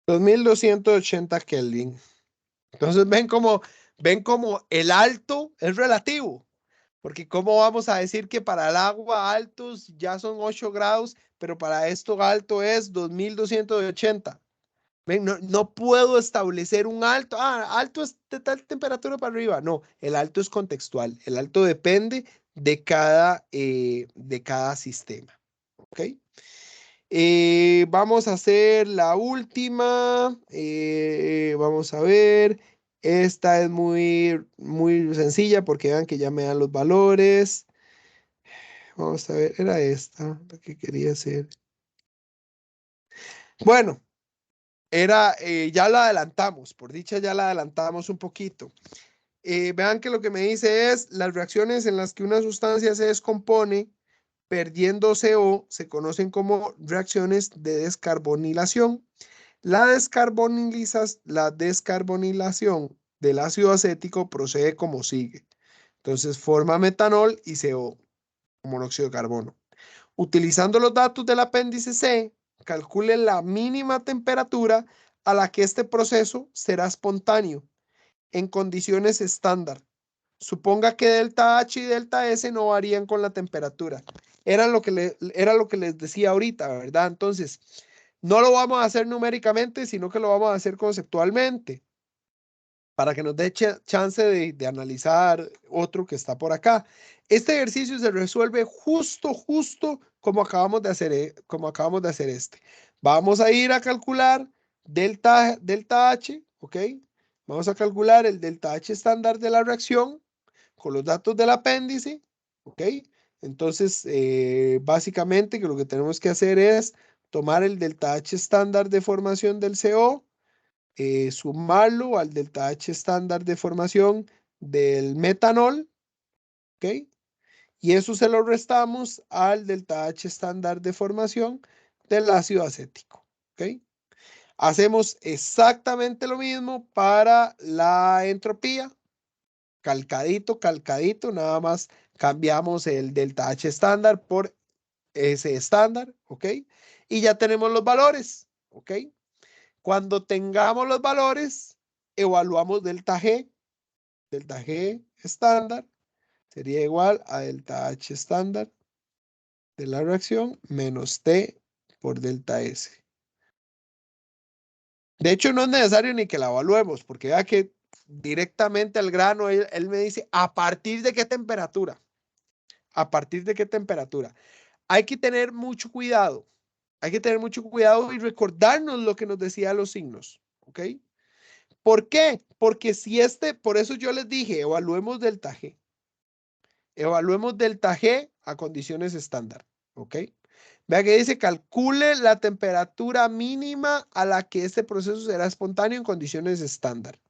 $2,280 Kelvin. Entonces ven como el alto es relativo, Porque ¿cómo vamos a decir que para el agua altos ya son 8 grados, pero para esto alto es 2280? Ven, no, no puedo establecer un alto. Ah, alto es de tal temperatura para arriba. No, el alto es contextual. El alto depende de cada sistema. ¿Ok? Vamos a hacer la última. Vamos a ver. Esta es muy sencilla porque vean que ya me dan los valores. Vamos a ver, era esta la que quería hacer. Bueno, ya la adelantamos, por dicha ya la adelantamos un poquito. Vean que lo que me dice es las reacciones en las que una sustancia se descompone perdiendo CO se conocen como reacciones de descarbonilación. La descarbonilación del ácido acético procede como sigue. Entonces forma metanol y CO, monóxido de carbono. Utilizando los datos del apéndice C, calcule la mínima temperatura a la que este proceso será espontáneo en condiciones estándar. Suponga que delta H y delta S no varían con la temperatura. Era lo que les decía ahorita, ¿verdad? Entonces, no lo vamos a hacer numéricamente, sino que lo vamos a hacer conceptualmente para que nos dé chance de analizar otro que está por acá. Este ejercicio se resuelve justo como acabamos de hacer este. Vamos a ir a calcular delta H, ¿ok? Vamos a calcular el delta H estándar de la reacción con los datos del apéndice, ¿ok? Entonces, básicamente que lo que tenemos que hacer es tomar el delta H estándar de formación del CO, sumarlo al delta H estándar de formación del metanol, ¿ok? Y eso se lo restamos al delta H estándar de formación del ácido acético, ¿ok? Hacemos exactamente lo mismo para la entropía, calcadito, nada más cambiamos el delta H estándar por ese estándar, ¿ok? Y ya tenemos los valores, ¿ok? Cuando tengamos los valores, evaluamos delta G estándar sería igual a delta H estándar de la reacción menos T por delta S. De hecho, no es necesario ni que la evaluemos, porque vea que directamente al grano, él me dice, ¿a partir de qué temperatura? ¿A partir de qué temperatura? Hay que tener mucho cuidado. Hay que tener mucho cuidado y recordarnos lo que nos decía los signos, ¿ok? ¿Por qué? Porque si por eso yo les dije, evaluemos delta G. Evaluemos delta G a condiciones estándar, ¿ok? Vea que dice, calcule la temperatura mínima a la que este proceso será espontáneo en condiciones estándar.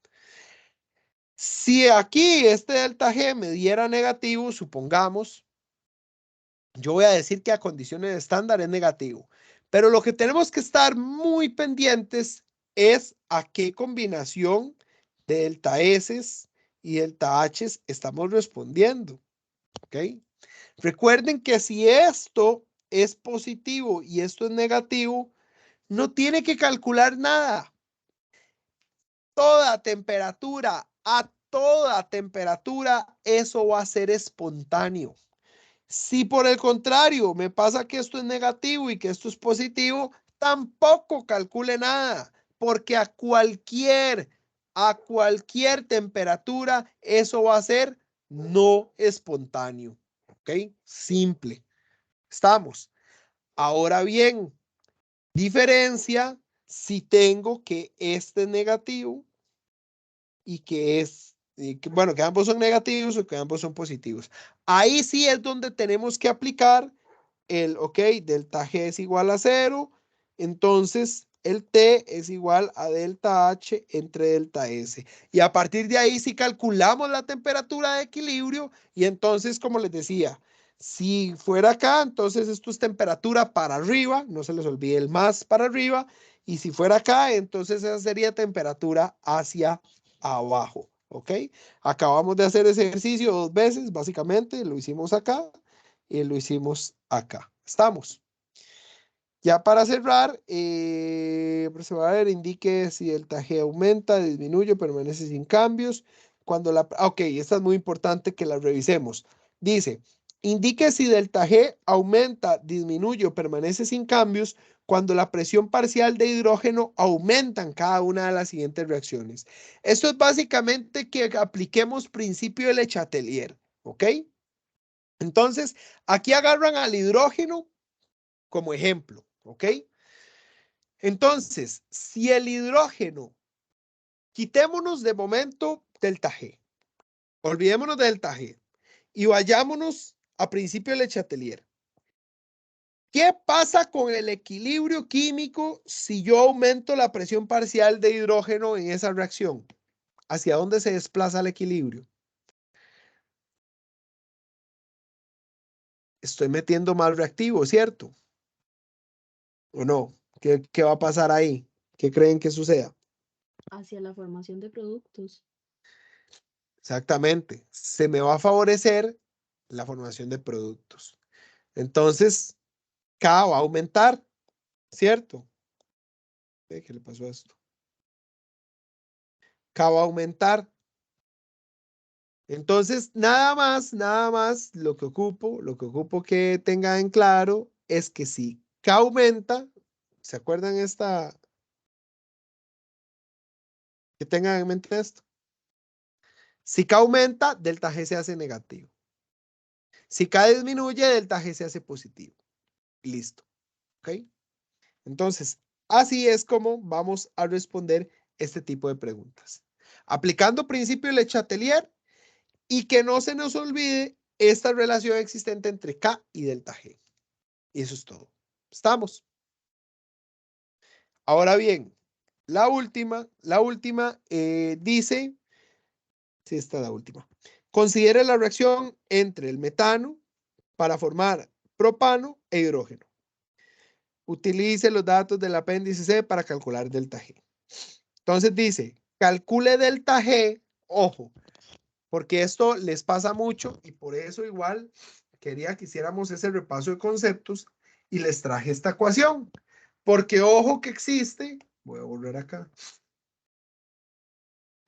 Si aquí este delta G me diera negativo, supongamos, yo voy a decir que a condiciones estándar es negativo. Pero lo que tenemos que estar muy pendientes es a qué combinación de delta S y delta H estamos respondiendo. ¿Ok? Recuerden que si esto es positivo y esto es negativo, no tiene que calcular nada. A toda temperatura, eso va a ser espontáneo. Si por el contrario me pasa que esto es negativo y que esto es positivo, tampoco calcule nada, porque a cualquier temperatura eso va a ser no espontáneo. ¿Ok? Simple. Estamos. Ahora bien, diferencia si tengo que este es negativo bueno, que ambos son negativos o que ambos son positivos. Ahí sí es donde tenemos que aplicar ok, delta G es igual a 0, entonces el T es igual a delta H entre delta S. Y a partir de ahí sí calculamos la temperatura de equilibrio y entonces, como les decía, si fuera acá, entonces esto es temperatura para arriba, no se les olvide el más para arriba, y si fuera acá, entonces esa sería temperatura hacia abajo, ¿ok? Acabamos de hacer ese ejercicio 2 veces, básicamente, lo hicimos acá y lo hicimos acá. Estamos. Ya para cerrar, indique si delta G aumenta, disminuye, permanece sin cambios. Ok, esta es muy importante que la revisemos. Dice, indique si delta G aumenta, disminuye o permanece sin cambios cuando la presión parcial de hidrógeno aumenta en cada una de las siguientes reacciones. Esto es básicamente que apliquemos principio de Le Chatelier, ¿ok? Entonces, aquí agarran al hidrógeno como ejemplo, ¿ok? Entonces, si el hidrógeno, quitémonos de momento delta G, olvidémonos de delta G y vayámonos a principio de Le Chatelier. ¿Qué pasa con el equilibrio químico si yo aumento la presión parcial de hidrógeno en esa reacción? ¿Hacia dónde se desplaza el equilibrio? Estoy metiendo más reactivo, ¿cierto? ¿O no? ¿Qué va a pasar ahí? ¿Qué creen que suceda? Hacia la formación de productos. Exactamente. Se me va a favorecer la formación de productos. Entonces, K va a aumentar, ¿cierto? ¿Qué le pasó a esto? K va a aumentar. Entonces, nada más, lo que ocupo que tengan en claro es que si K aumenta, ¿se acuerdan que tengan en mente esto? Si K aumenta, delta G se hace negativo. Si K disminuye, delta G se hace positivo. Listo. ¿Ok? Entonces, así es como vamos a responder este tipo de preguntas. Aplicando principio de Le Chatelier y que no se nos olvide esta relación existente entre K y delta G. Y eso es todo. ¿Estamos? Ahora bien, la última dice, sí, esta es la última. Considere la reacción entre el metano para formar propano e hidrógeno. Utilice los datos del apéndice C para calcular delta G. Entonces dice, calcule delta G, ojo, porque esto les pasa mucho y por eso igual quería que hiciéramos ese repaso de conceptos y les traje esta ecuación. Porque ojo que existe, voy a volver acá,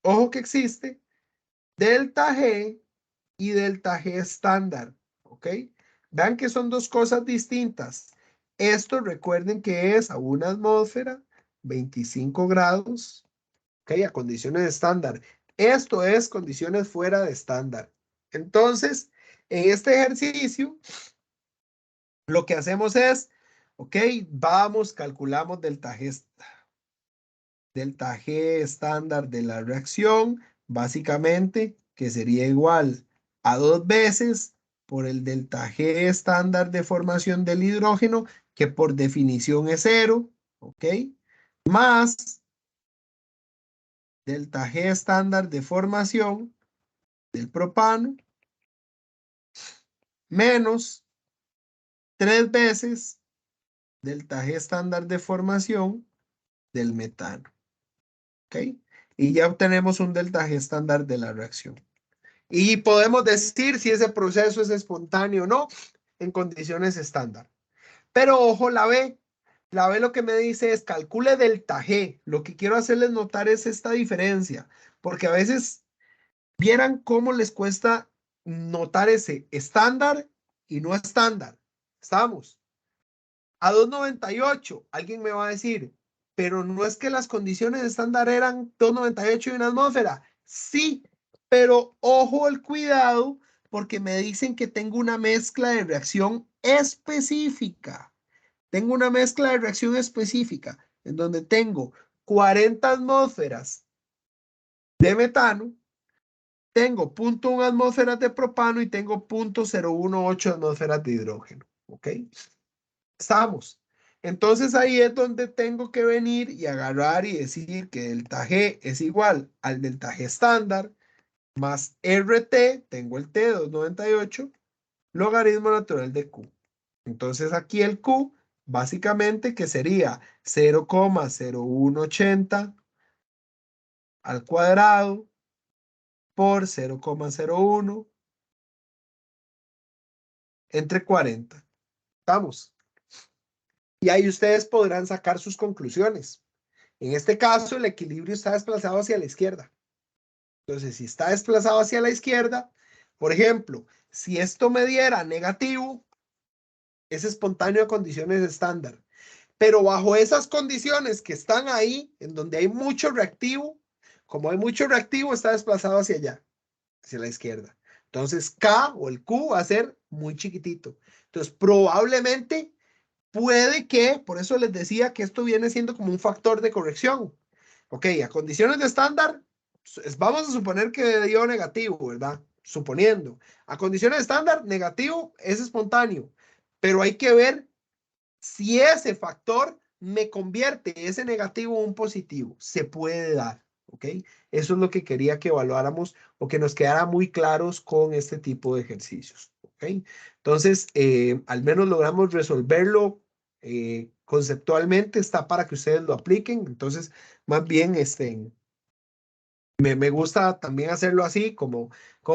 ojo que existe delta G y delta G estándar, ¿ok? Vean que son dos cosas distintas. Esto recuerden que es a una atmósfera, 25 grados, ¿ok? A condiciones estándar. Esto es condiciones fuera de estándar. Entonces, en este ejercicio, lo que hacemos es, ok, vamos, calculamos delta G estándar de la reacción, básicamente, que sería igual a 2 veces por el delta G estándar de formación del hidrógeno, que por definición es 0, ¿ok? Más delta G estándar de formación del propano, menos 3 veces delta G estándar de formación del metano, ¿ok? Y ya obtenemos un delta G estándar de la reacción. Y podemos decir si ese proceso es espontáneo o no en condiciones estándar. Pero ojo, la B lo que me dice es calcule delta G. Lo que quiero hacerles notar es esta diferencia, porque a veces vieran cómo les cuesta notar ese estándar y no estándar. Estamos a 298. Alguien me va a decir, pero no es que las condiciones estándar eran 298 y una atmósfera. Sí, pero ojo el cuidado porque me dicen que tengo una mezcla de reacción específica. Tengo una mezcla de reacción específica en donde tengo 40 atmósferas de metano, tengo 0.1 atmósferas de propano y tengo 0.018 atmósferas de hidrógeno. ¿Ok? Estamos. Entonces ahí es donde tengo que venir y agarrar y decir que delta G es igual al delta G estándar más RT, tengo el T 298, logaritmo natural de Q. Entonces aquí el Q básicamente que sería 0,0180 al cuadrado por 0,01 entre 40. ¿Estamos? Y ahí ustedes podrán sacar sus conclusiones. En este caso, el equilibrio está desplazado hacia la izquierda. Entonces, si está desplazado hacia la izquierda, Por ejemplo, si esto me diera negativo, es espontáneo a condiciones estándar. Pero bajo esas condiciones que están ahí, en donde hay mucho reactivo, como hay mucho reactivo, está desplazado hacia allá, hacia la izquierda. Entonces K o el Q va a ser muy chiquitito. Entonces probablemente puede que, por eso les decía que esto viene siendo como un factor de corrección. Ok, a condiciones de estándar, vamos a suponer que dio negativo, ¿verdad? Suponiendo. A condiciones de estándar, negativo es espontáneo, pero hay que ver si ese factor me convierte ese negativo en un positivo. Se puede dar, ¿ok? Eso es lo que quería que evaluáramos o que nos quedara muy claros con este tipo de ejercicios, ¿ok? Entonces, al menos logramos resolverlo conceptualmente, está para que ustedes lo apliquen. Entonces, más bien, me gusta también hacerlo así, como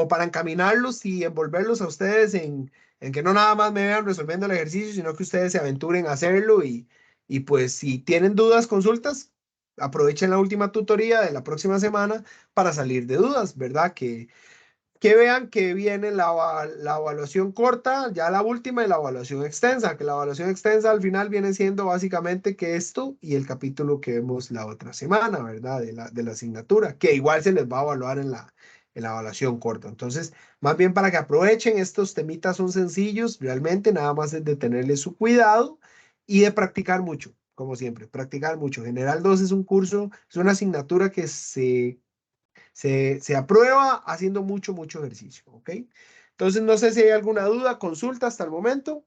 para encaminarlos y envolverlos a ustedes en que no nada más me vean resolviendo el ejercicio, sino que ustedes se aventuren a hacerlo y pues si tienen dudas, consultas, aprovechen la última tutoría de la próxima semana para salir de dudas, ¿verdad? Que vean que viene la evaluación corta, ya la última y la evaluación extensa, que la evaluación extensa al final viene siendo básicamente que esto y el capítulo que vemos la otra semana, ¿verdad? De la asignatura, que igual se les va a evaluar en la evaluación corta. Entonces, más bien para que aprovechen, estos temitas son sencillos, realmente nada más es de tenerle su cuidado y de practicar mucho, como siempre, practicar mucho. General 2 es un curso, es una asignatura que se aprueba haciendo mucho, mucho ejercicio, ¿ok? Entonces, no sé si hay alguna duda, consulta hasta el momento.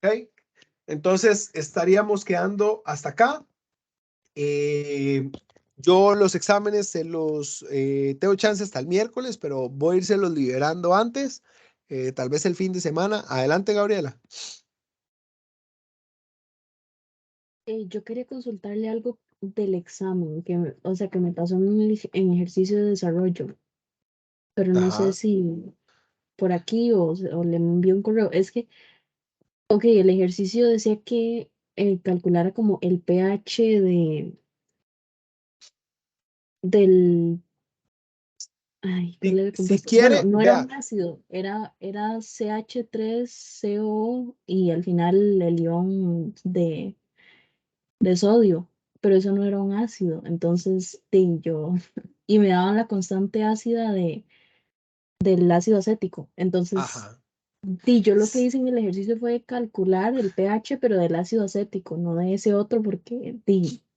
¿Ok? Entonces, estaríamos quedando hasta acá. Yo los exámenes tengo chance hasta el miércoles, pero voy a irse los liberando antes, tal vez el fin de semana. Adelante, Gabriela. Yo quería consultarle algo del examen, o sea, que me pasó en ejercicio de desarrollo, pero no sé Ajá. si por aquí o le envió un correo. Es que, ok, el ejercicio decía que calculara como el pH del, ay, ¿cuál Si, era el si compuesto? Bueno, quiere, no era vea. un ácido, era CH3CO y al final el ion de sodio, pero eso no era un ácido. Entonces, y me daban la constante ácida del ácido acético. Entonces, Ajá. yo lo que hice en el ejercicio fue calcular el pH, pero del ácido acético, no de ese otro, porque,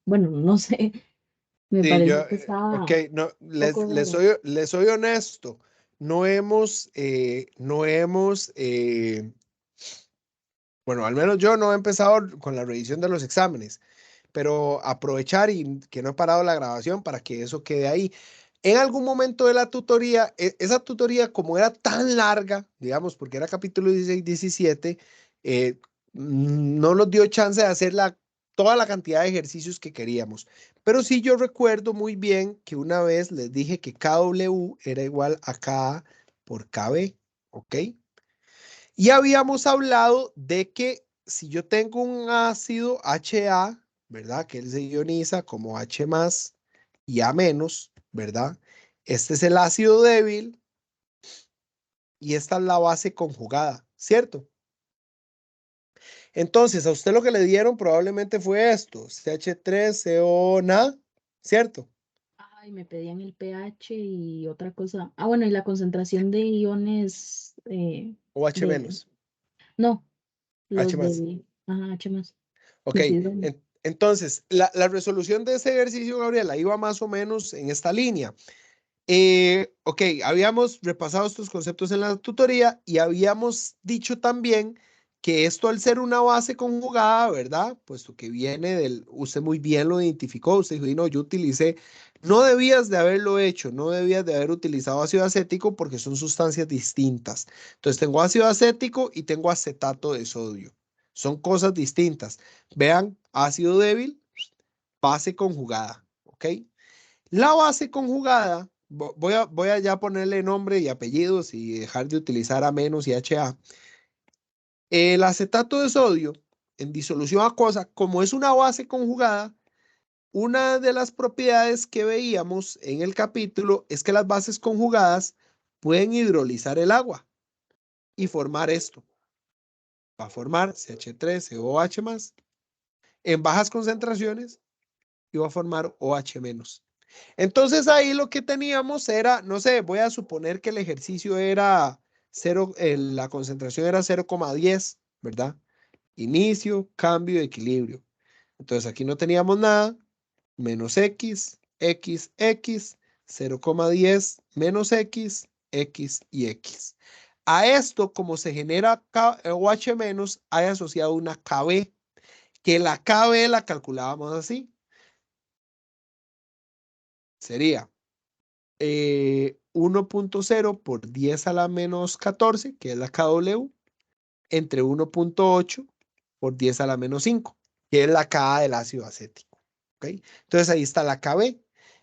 bueno, no sé, me Sí, yo, pareció que ok, estaba un no, poco raro. les soy honesto, no hemos, bueno, al menos yo no he empezado con la revisión de los exámenes, pero aprovechar y que no he parado la grabación para que eso quede ahí. En algún momento de la tutoría, esa tutoría como era tan larga, digamos, porque era capítulo 16, 17, no nos dio chance de hacer toda la cantidad de ejercicios que queríamos. Pero sí yo recuerdo muy bien que una vez les dije que KW era igual a K por KB, ¿ok? Y habíamos hablado de que si yo tengo un ácido HA, ¿verdad? Que él se ioniza como H más y A menos, ¿verdad? Este es el ácido débil y esta es la base conjugada, ¿cierto? Entonces, a usted lo que le dieron probablemente fue esto, CH3CO Na, ¿cierto? Ay, me pedían el pH y otra cosa. Ah, bueno, y la concentración de iones O H de, menos, no, H los más. de, ajá, H más, Ok, los hidrógenos. entonces, la resolución de ese ejercicio, Gabriela, iba más o menos en esta línea. Ok, habíamos repasado estos conceptos en la tutoría y habíamos dicho también que esto al ser una base conjugada, ¿verdad? Puesto que viene usted muy bien lo identificó, usted dijo, "Y no, yo utilicé, no debías de haberlo hecho, no debías de haber utilizado ácido acético porque son sustancias distintas. Entonces tengo ácido acético y tengo acetato de sodio. Son cosas distintas. Vean, ácido débil, base conjugada, ¿ok? La base conjugada, voy a ya ponerle nombre y apellidos y dejar de utilizar A menos y HA. El acetato de sodio en disolución acuosa, como es una base conjugada, una de las propiedades que veíamos en el capítulo es que las bases conjugadas pueden hidrolizar el agua y formar esto. Va a formar CH3COH+, en bajas concentraciones y va a formar OH-. Entonces ahí lo que teníamos era, no sé, voy a suponer que el ejercicio era 0, la concentración era 0,10, ¿verdad? Inicio, cambio, equilibrio. Entonces aquí no teníamos nada, menos X, X, X, 0,10 menos X, X y X. A esto, como se genera OH-, hay asociado una KB, que la KB la calculábamos así. Sería 1.0 por 10 a la menos 14, que es la KW, entre 1.8 por 10 a la menos 5, que es la Ka del ácido acético. ¿Okay? Entonces ahí está la KB.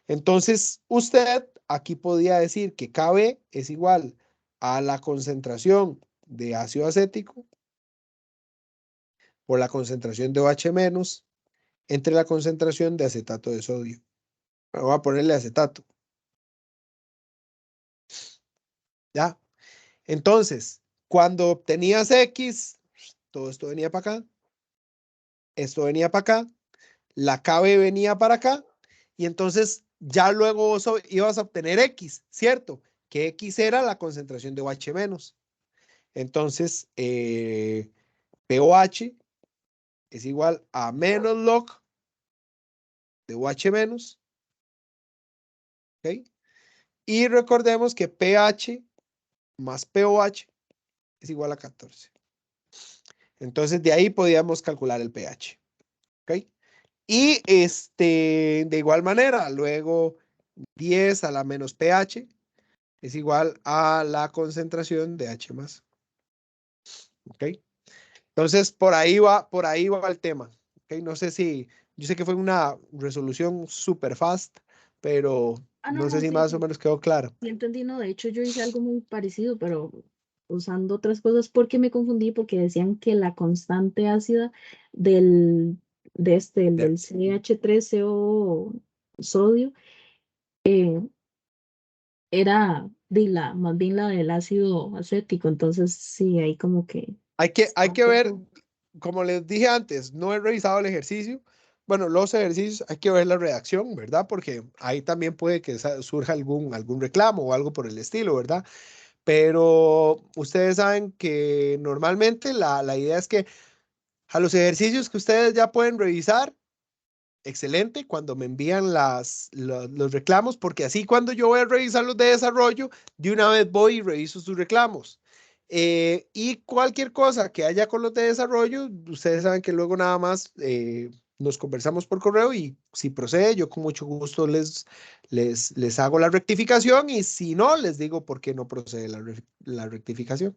Entonces usted aquí podría decir que KB es igual a la concentración de ácido acético por la concentración de OH- entre la concentración de acetato de sodio. Voy a ponerle acetato. ¿Ya? Entonces, cuando obtenías X, todo esto venía para acá, esto venía para acá, la KB venía para acá, y entonces ya luego vos ibas a obtener X, ¿cierto? Que X era la concentración de OH-. Entonces, POH es igual a menos log de OH-, ¿ok? Y recordemos que pH más POH es igual a 14. Entonces, de ahí podíamos calcular el pH, ¿ok? Y de igual manera, luego 10 a la menos pH es igual a la concentración de H+. ¿Ok? Entonces, por ahí va el tema. ¿Ok? No sé si, yo sé que fue una resolución súper fast, pero No, no sé no, si sí, más o sí, menos quedó claro. sí entendí, no, de hecho yo hice algo muy parecido, pero usando otras cosas porque me confundí porque decían que la constante ácida del, el De- del CH3CO sodio, era más bien la del ácido acético, entonces sí, ahí como que hay está un que ver, poco. como les dije antes, no he revisado el ejercicio. Bueno, los ejercicios hay que ver la redacción, ¿verdad? Porque ahí también puede que surja algún reclamo o algo por el estilo, ¿verdad? Pero ustedes saben que normalmente la idea es que a los ejercicios que ustedes ya pueden revisar, excelente, cuando me envían los reclamos, porque así cuando yo voy a revisar los de desarrollo, de una vez voy y reviso sus reclamos. Y cualquier cosa que haya con los de desarrollo, ustedes saben que luego nada más nos conversamos por correo y si procede, yo con mucho gusto les hago la rectificación y si no, les digo por qué no procede la rectificación.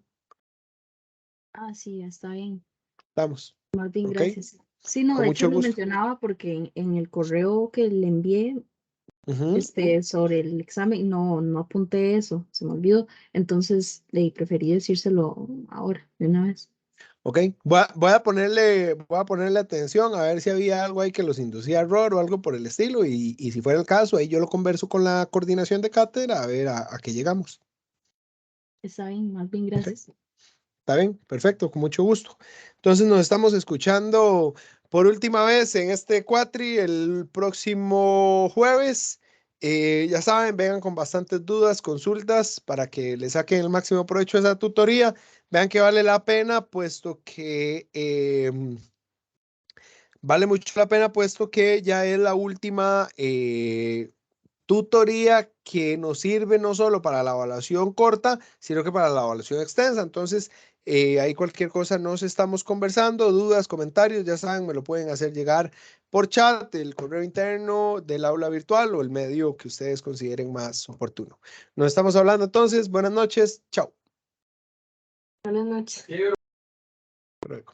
Ah, sí, está bien. Estamos, Más bien, ¿ok? gracias. Sí, no, Con de hecho mucho lo gusto. mencionaba porque en el correo que le envié, Ujú. sobre el examen, no apunté eso, se me olvidó. Entonces, le preferí decírselo ahora, de una vez. Ok, voy a ponerle atención a ver si había algo ahí que los inducía a error o algo por el estilo y si fuera el caso, ahí yo lo converso con la coordinación de cátedra a ver a qué llegamos. Está bien, más bien, Ok, gracias. está bien, perfecto, con mucho gusto. Entonces nos estamos escuchando por última vez en este cuatri el próximo jueves. Ya saben, vengan con bastantes dudas, consultas para que le saquen el máximo provecho a esa tutoría. Vean que vale la pena, puesto que vale mucho la pena puesto que ya es la última tutoría que nos sirve no solo para la evaluación corta, sino que para la evaluación extensa. Entonces, ahí cualquier cosa nos estamos conversando, dudas, comentarios, ya saben, me lo pueden hacer llegar por chat, el correo interno del aula virtual o el medio que ustedes consideren más oportuno. Nos estamos hablando entonces. Buenas noches. Chao. Buenas noches. Hasta luego.